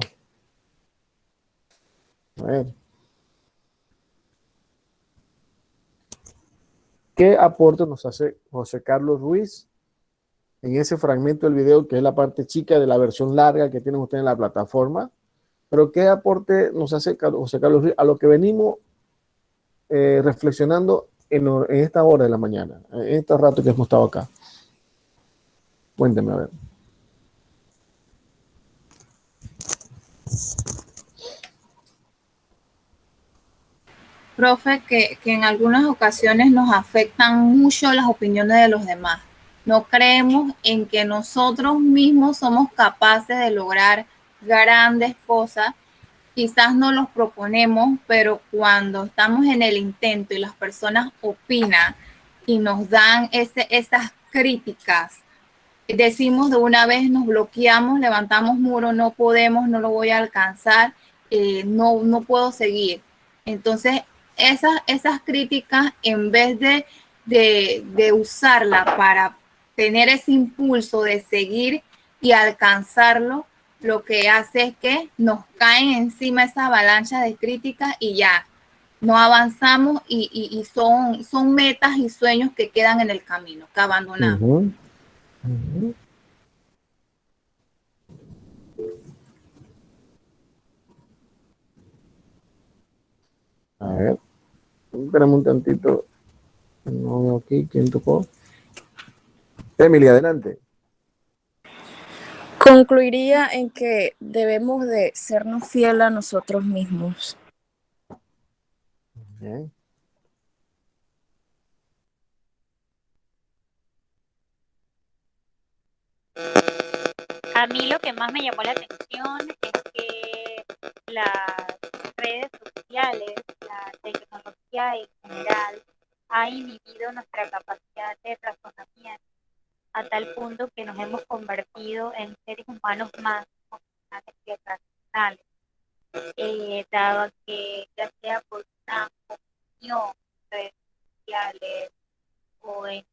A ver. ¿Qué aporte nos hace José Carlos Ruiz en ese fragmento del video, que es la parte chica de la versión larga que tienen ustedes en la plataforma? Pero ¿qué aporte nos hace José Carlos Ruiz a lo que venimos reflexionando en esta hora de la mañana, en este rato que hemos estado acá? Cuénteme, a ver. Profe, que en algunas ocasiones nos afectan mucho las opiniones de los demás. No creemos en que nosotros mismos somos capaces de lograr grandes cosas. Quizás no los proponemos, pero cuando estamos en el intento y las personas opinan y nos dan esas críticas, decimos de una vez, nos bloqueamos, levantamos muro, no podemos, no lo voy a alcanzar, no puedo seguir. Entonces, esas críticas, en vez de usarla para tener ese impulso de seguir y alcanzarlo, lo que hace es que nos caen encima esa avalancha de críticas y ya no avanzamos y son metas y sueños que quedan en el camino, que abandonamos. Ujú, ujú. A ver, espérame un tantito. No veo aquí quién tocó. Emily, adelante. Concluiría en que debemos de sernos fieles a nosotros mismos. Bien. A mí lo que más me llamó la atención es que las redes sociales, la tecnología en general, ha inhibido nuestra capacidad de razonamiento a tal punto que nos hemos convertido en seres humanos más emocionales que racionales, dado que ya sea por una opinión en redes sociales o en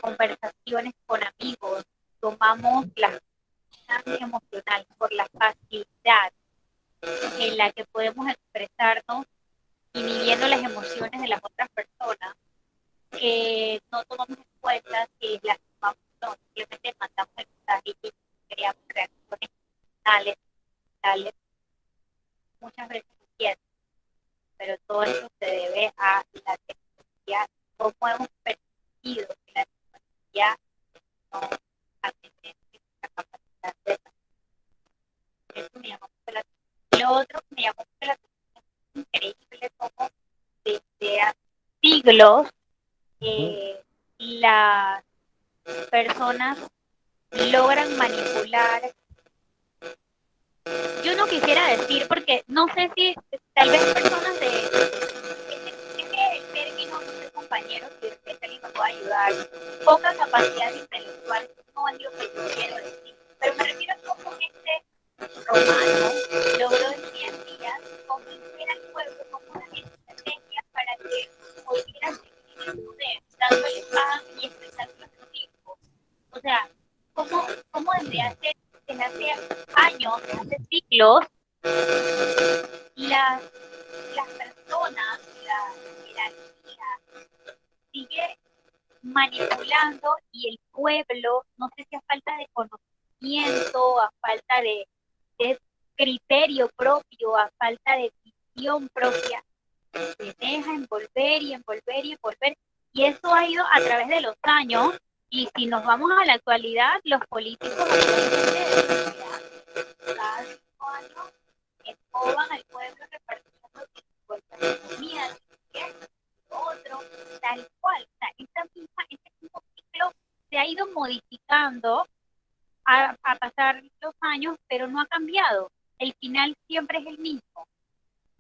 conversaciones con amigos, tomamos la emocional por la facilidad en la que podemos expresarnos inhibiendo las emociones de las otras personas, no tomamos en cuenta si las tomamos no, simplemente mandamos el mensaje y creamos reacciones emocionales, muchas veces entiendo, pero todo eso se debe a la tecnología, cómo hemos permitido que la tecnología no atiende la capacidad de eso me llamó mucho la atención. Lo otro que me llamó mucho la atención es increíble cómo desde hace siglos las personas logran manipular. Yo no quisiera decir, porque no sé si tal vez personas el término, no sé, compañeros, si alguien me puede ayudar, poca capacidad intelectual, no es lo que yo quiero decir, pero me refiero a cómo romano logró en 100 días convencer al pueblo como una estrategia para que pudiera seguir en el poder, dándole paz y expresando a sus hijos. O sea, cómo desde hace años, desde hace siglos, las personas, la jerarquía sigue manipulando y el pueblo, no sé si a falta de conocimiento, a falta de criterio propio, a falta de visión propia, se deja envolver y envolver y envolver. Y eso ha ido a través de los años. Y si nos vamos a la actualidad, los políticos actualmente cada 5 años escoban al pueblo repartiendo de comida, otro, tal cual. O sea, este mismo ciclo se ha ido modificando a pasar los años, pero no ha cambiado. El final siempre es el mismo.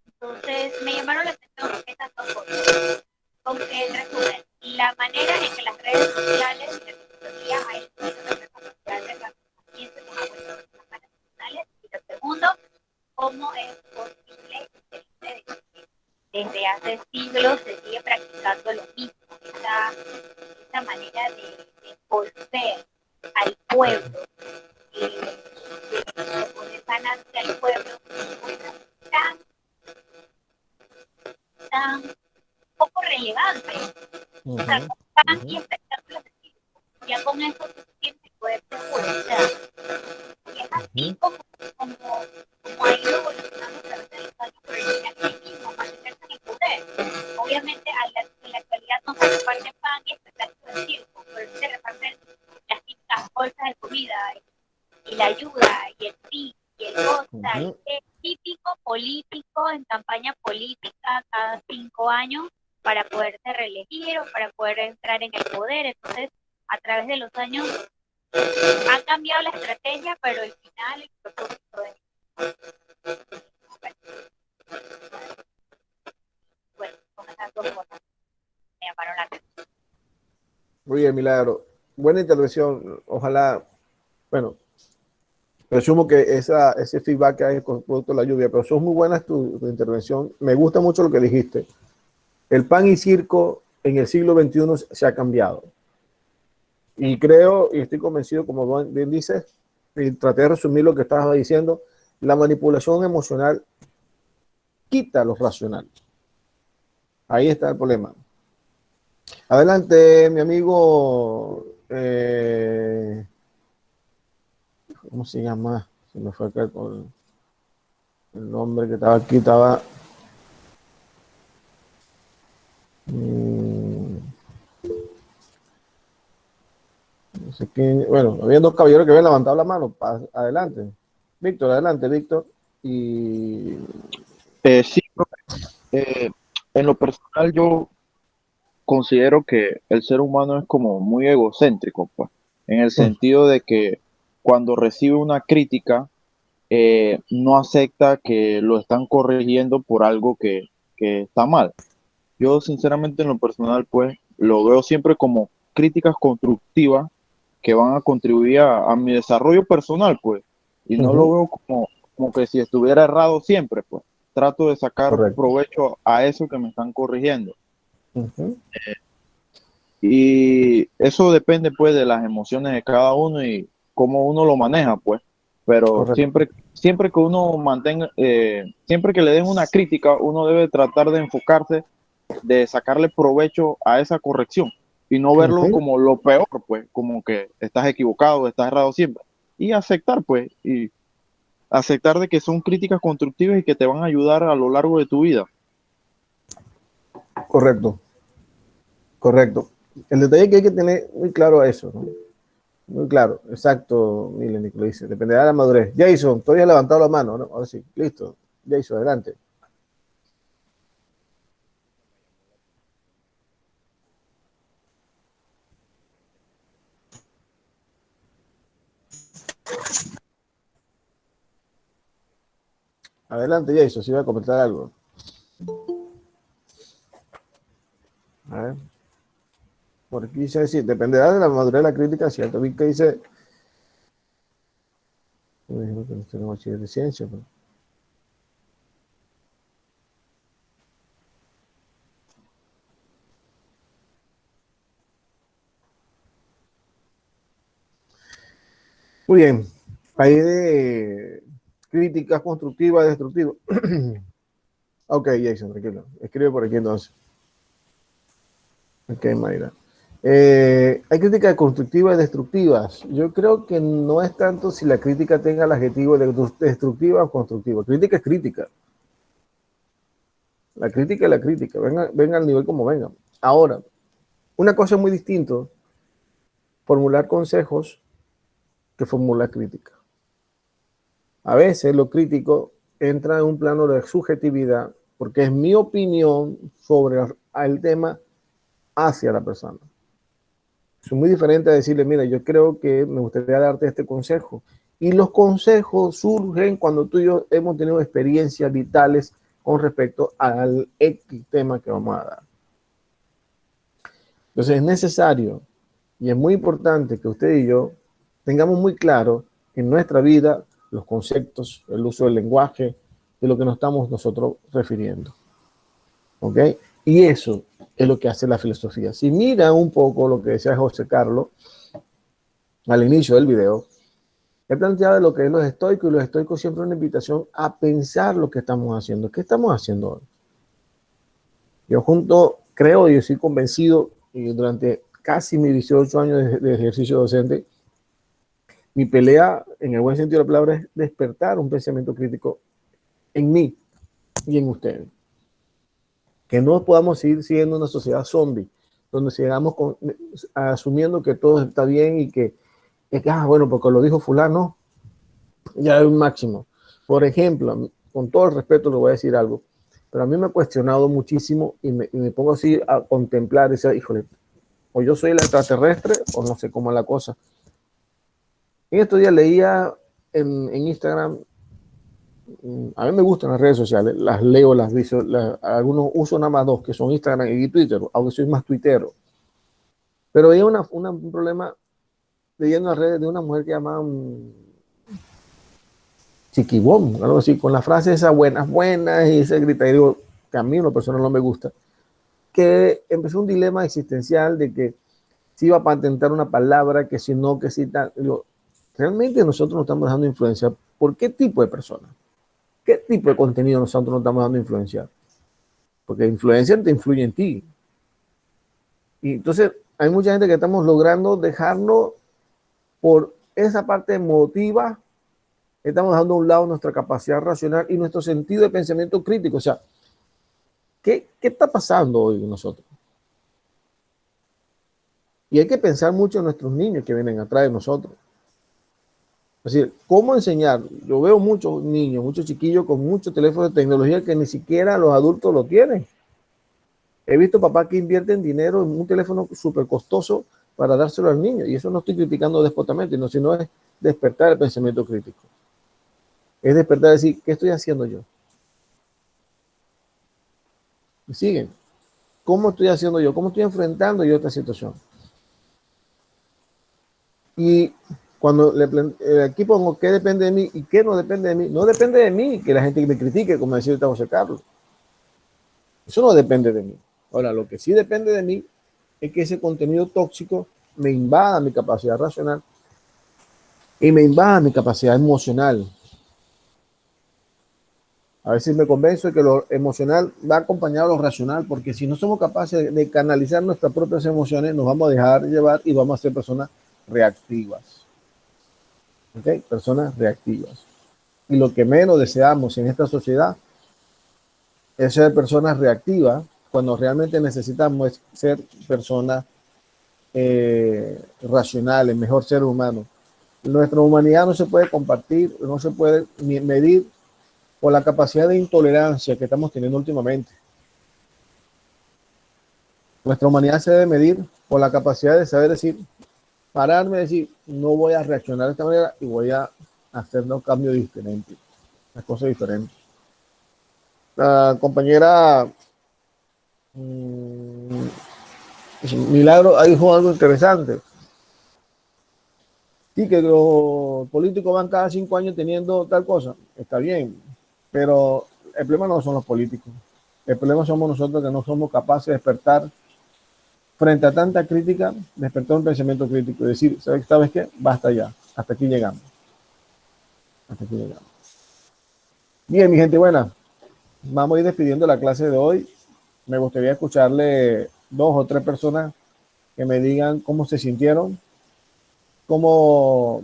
Entonces, me llamaron la atención estas dos cosas. Con el resumen, la manera en que las redes sociales y la tecnología ha inhibido nuestra capacidad de razonamiento y nos ha vuelto personas emocionales. Y lo segundo, cómo es posible que desde hace siglos se sigue practicando lo mismo, esa manera de volver al pueblo, de poner ganancia al pueblo, tan poco relevante, o sea, tan y espectáculos de circo. Ya con eso se siente poder seguro, o sea, y es así como ha ido evolucionando a través de los años, pero el final es el mismo, mantenerse en el poder. Obviamente, en la actualidad no se reparte pan y espectáculos de circo, pero se reparten las típicas bolsas de comida y la ayuda y el sí y el goza, el típico político en campaña política cada 5 años para poderse reelegir o para poder entrar en el poder. Entonces, a través de los años ha cambiado la estrategia, pero el final, el propósito es bueno, con esas dos cosas me llamaron la atención. Muy bien, Milagro. Buena intervención. Ojalá, bueno, Presumo que ese feedback que hay con producto de la lluvia, pero son muy buenas tu intervención. Me gusta mucho lo que dijiste. El pan y circo en el siglo XXI se ha cambiado. Y creo, y estoy convencido, como bien dices, y traté de resumir lo que estabas diciendo, la manipulación emocional quita lo racional. Ahí está el problema. Adelante, mi amigo. ¿Cómo se llama? Se me fue acá con el nombre que estaba aquí. Estaba. No sé quién. Bueno, había dos caballeros que habían levantado la mano. Adelante. Víctor, adelante, Víctor. Y. Sí, en lo personal yo considero que el ser humano es como muy egocéntrico, pues, en el sentido de que cuando recibe una crítica, no acepta que lo están corrigiendo por algo que está mal. Yo sinceramente en lo personal, pues, lo veo siempre como críticas constructivas que van a contribuir a mi desarrollo personal, pues, y no lo veo como que si estuviera errado siempre, pues. Trato de sacar provecho a eso que me están corrigiendo. Y eso depende, pues, de las emociones de cada uno y cómo uno lo maneja, pues. Pero siempre que uno mantenga, siempre que le den una crítica, uno debe tratar de enfocarse, de sacarle provecho a esa corrección y no verlo como lo peor, pues, como que estás equivocado, estás errado siempre. Y aceptar, pues, y aceptar de que son críticas constructivas y que te van a ayudar a lo largo de tu vida. Correcto. El detalle que hay que tener muy claro eso, ¿no? Muy claro, exacto, Milen, lo dice, dependerá de la madurez. Jason, todavía has levantado la mano, ¿no? Ahora sí, listo. Jason, adelante. Adelante, Jason, si va a comentar algo. A ver. Por aquí dice decir, dependerá de la madurez de la crítica, ¿cierto? Vi que dice. Me dijo que no tengo bachiller de ciencia, pero. Muy bien. Hay de críticas constructivas y destructivas. Ok, Jason, tranquilo. Escribe por aquí entonces. Ok, Mayra. Hay críticas constructivas y destructivas. Yo creo que no es tanto si la crítica tenga el adjetivo de destructiva o constructiva. Crítica es crítica. La crítica es la crítica. Venga al nivel como venga. Ahora, una cosa muy distinta, formular consejos que formular crítica. A veces lo crítico entra en un plano de subjetividad porque es mi opinión sobre el tema hacia la persona. Es muy diferente a decirle, mira, yo creo que me gustaría darte este consejo. Y los consejos surgen cuando tú y yo hemos tenido experiencias vitales con respecto al X tema que vamos a dar. Entonces es necesario y es muy importante que usted y yo tengamos muy claro en nuestra vida los conceptos, el uso del lenguaje, de lo que nos estamos nosotros refiriendo. ¿Ok? Y eso es lo que hace la filosofía. Si mira un poco lo que decía José Carlos al inicio del video, he planteado lo que es los estoicos, y los estoicos siempre una invitación a pensar lo que estamos haciendo. ¿Qué estamos haciendo hoy? Yo creo y estoy convencido, y durante casi mis 18 años de ejercicio docente, mi pelea, en el buen sentido de la palabra, es despertar un pensamiento crítico en mí y en ustedes. Que no podamos seguir siendo una sociedad zombie, donde sigamos asumiendo que todo está bien y que bueno, porque lo dijo fulano, ya es un máximo. Por ejemplo, con todo el respeto le voy a decir algo, pero a mí me ha cuestionado muchísimo y me pongo así a contemplar y decir, híjole, o yo soy el extraterrestre o no sé cómo es la cosa. En estos días leía en Instagram, a mí me gustan las redes sociales, las leo, las visualizo, algunos uso nada más dos, que son Instagram y Twitter, aunque soy más tuitero. Pero hay un problema leyendo las redes de una mujer que llama chiquibón, algo así, con la frase esa buenas, buenas, y ese griterío que a mí en lo personal no me gusta, que empezó un dilema existencial de que si iba a patentar una palabra, que si no, que si tal. Digo, realmente nosotros nos estamos dejando influenciar por qué tipo de persona, qué tipo de contenido nosotros nos estamos dando influenciar, porque influencia te influye en ti. Y entonces hay mucha gente que estamos logrando dejarnos por esa parte emotiva, estamos dejando a un lado nuestra capacidad racional y nuestro sentido de pensamiento crítico. O sea, ¿qué está pasando hoy con nosotros? Y hay que pensar mucho en nuestros niños que vienen atrás de nosotros. Es decir, ¿cómo enseñar? Yo veo muchos niños, muchos chiquillos con muchos teléfonos de tecnología que ni siquiera los adultos lo tienen. He visto papás que invierten dinero en un teléfono súper costoso para dárselo al niño. Y eso no estoy criticando despotamente, sino es despertar el pensamiento crítico. Es despertar y decir, ¿qué estoy haciendo yo? Y siguen. ¿Cómo estoy haciendo yo? ¿Cómo estoy enfrentando yo esta situación? Y cuando aquí pongo qué depende de mí y qué no depende de mí, no depende de mí que la gente me critique, como decía ahorita José Carlos. Eso no depende de mí. Ahora, lo que sí depende de mí es que ese contenido tóxico me invada mi capacidad racional y me invada mi capacidad emocional. A veces me convenzo de que lo emocional va acompañado de lo racional, porque si no somos capaces de canalizar nuestras propias emociones, nos vamos a dejar llevar y vamos a ser personas reactivas. ¿Ok? Personas reactivas. Y lo que menos deseamos en esta sociedad es ser personas reactivas, cuando realmente necesitamos ser personas racionales, mejor ser humano. Nuestra humanidad no se puede compartir, no se puede medir por la capacidad de intolerancia que estamos teniendo últimamente. Nuestra humanidad se debe medir por la capacidad de saber decir, pararme y decir, no voy a reaccionar de esta manera y voy a hacer un cambio diferente, una cosa diferente. La compañera Milagro dijo algo interesante. Sí, que los políticos van cada 5 años teniendo tal cosa. Está bien, pero el problema no son los políticos. El problema somos nosotros, que no somos capaces de despertar frente a tanta crítica, despertar un pensamiento crítico y decir, ¿sabes qué? Basta ya, hasta aquí llegamos. Hasta aquí llegamos. Bien, mi gente buena, vamos a ir despidiendo la clase de hoy. Me gustaría escucharle 2 o 3 personas que me digan cómo se sintieron, cómo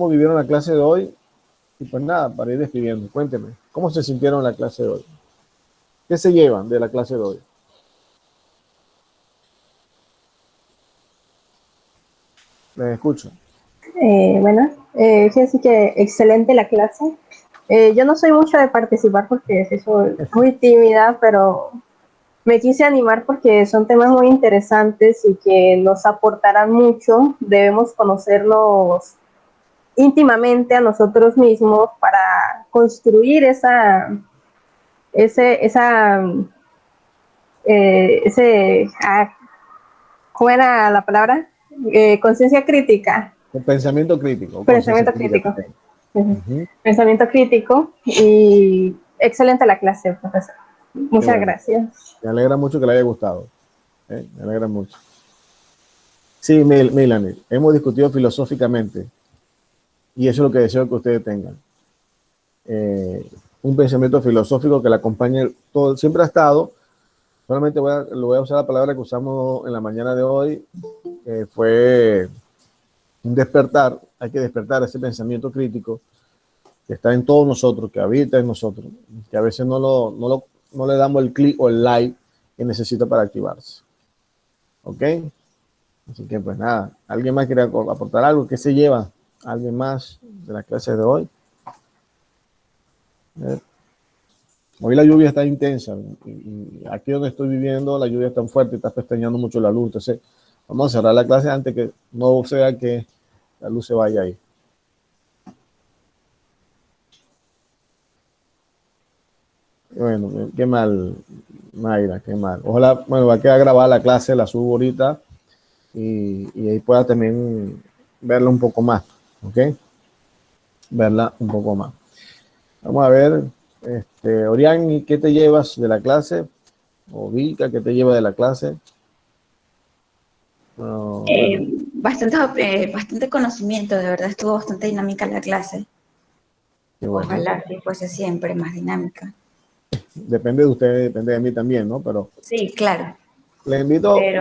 vivieron la clase de hoy. Y pues nada, para ir despidiendo, cuéntenme, ¿cómo se sintieron la clase de hoy? ¿Qué se llevan de la clase de hoy? Les escucho. Bueno, fíjense que excelente la clase. Yo no soy mucho de participar porque soy muy tímida, pero me quise animar porque son temas muy interesantes y que nos aportarán mucho. Debemos conocernos íntimamente a nosotros mismos para construir ¿cómo era la palabra? Conciencia crítica. El pensamiento crítico. Pensamiento crítico. Pensamiento crítico. Y excelente la clase, profesor. Muchas gracias. Me alegra mucho que le haya gustado. Me alegra mucho. Sí, Melanie, hemos discutido filosóficamente y eso es lo que deseo que ustedes tengan. Un pensamiento filosófico que le acompañe todo. Siempre ha estado. Solamente lo voy a usar la palabra que usamos en la mañana de hoy, que fue un despertar. Hay que despertar ese pensamiento crítico que está en todos nosotros, que habita en nosotros, que a veces no le damos el clic o el like que necesita para activarse. ¿Ok? Así que pues nada, ¿alguien más quiere aportar algo? ¿Qué se lleva? ¿Alguien más de la clase de hoy? Hoy la lluvia está intensa y aquí donde estoy viviendo la lluvia es tan fuerte y está pestañeando mucho la luz. Entonces vamos a cerrar la clase antes que no sea que la luz se vaya ahí. Bueno, qué mal, Mayra, qué mal. Ojalá, bueno, va a quedar grabada la clase, la subo ahorita y ahí pueda también verla un poco más, ¿ok? Verla un poco más. Vamos a ver, Orián, ¿qué te llevas de la clase? O Vilca, ¿qué te lleva de la clase? Bueno. Bastante conocimiento, de verdad estuvo bastante dinámica la clase. Qué bueno. Ojalá que fuese siempre más dinámica. Depende de usted, depende de mí también, ¿no? Pero sí, claro. Le invito a que...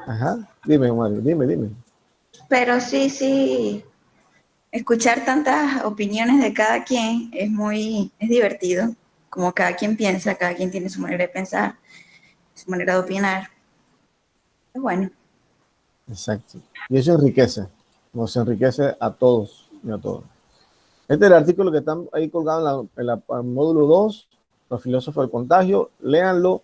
Ajá, dime, Mario, dime. Pero sí, escuchar tantas opiniones de cada quien es divertido. Como cada quien piensa, cada quien tiene su manera de pensar, su manera de opinar. Es bueno. Exacto. Y eso enriquece, nos enriquece a todos y a todos. Este es el artículo que está ahí colgado en el módulo 2, Los filósofos del contagio. Léanlo.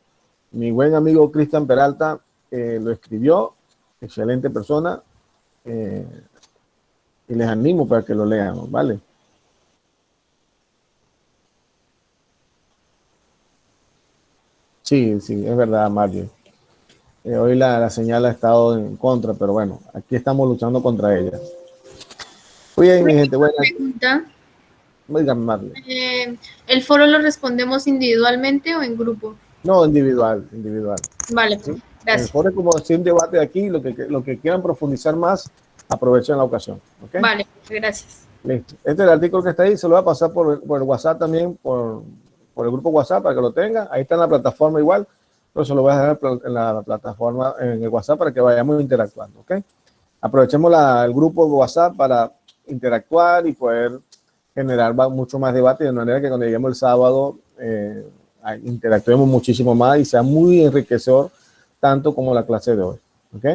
Mi buen amigo Cristian Peralta lo escribió. Excelente persona. Y les animo para que lo lean, ¿vale? Sí, es verdad, Mario. Hoy la señal ha estado en contra, pero bueno, aquí estamos luchando contra ella. Muy bien, mi gente. Buena pregunta. Dígame, Marley. ¿El foro lo respondemos individualmente o en grupo? No, individual. Vale, ¿Sí? gracias. El foro es como decir un debate de aquí, lo que quieran profundizar más, aprovechen la ocasión. ¿Okay? Vale, gracias. Listo. Este es el artículo que está ahí, se lo voy a pasar por el WhatsApp también, por el grupo WhatsApp para que lo tenga. Ahí está en la plataforma igual, pero se lo voy a dejar en la plataforma, en el WhatsApp para que vayamos interactuando. ¿Okay? Aprovechemos el grupo de WhatsApp para interactuar y poder generar mucho más debate, de manera que cuando lleguemos el sábado interactuemos muchísimo más y sea muy enriquecedor, tanto como la clase de hoy. ¿Ok?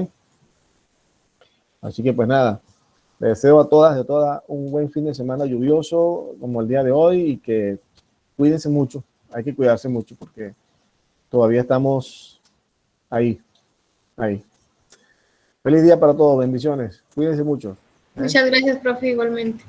Así que pues nada, les deseo a todas y a todas un buen fin de semana lluvioso como el día de hoy y que cuídense mucho, hay que cuidarse mucho porque todavía estamos ahí. Feliz día para todos, bendiciones, cuídense mucho. Muchas gracias, profe, igualmente.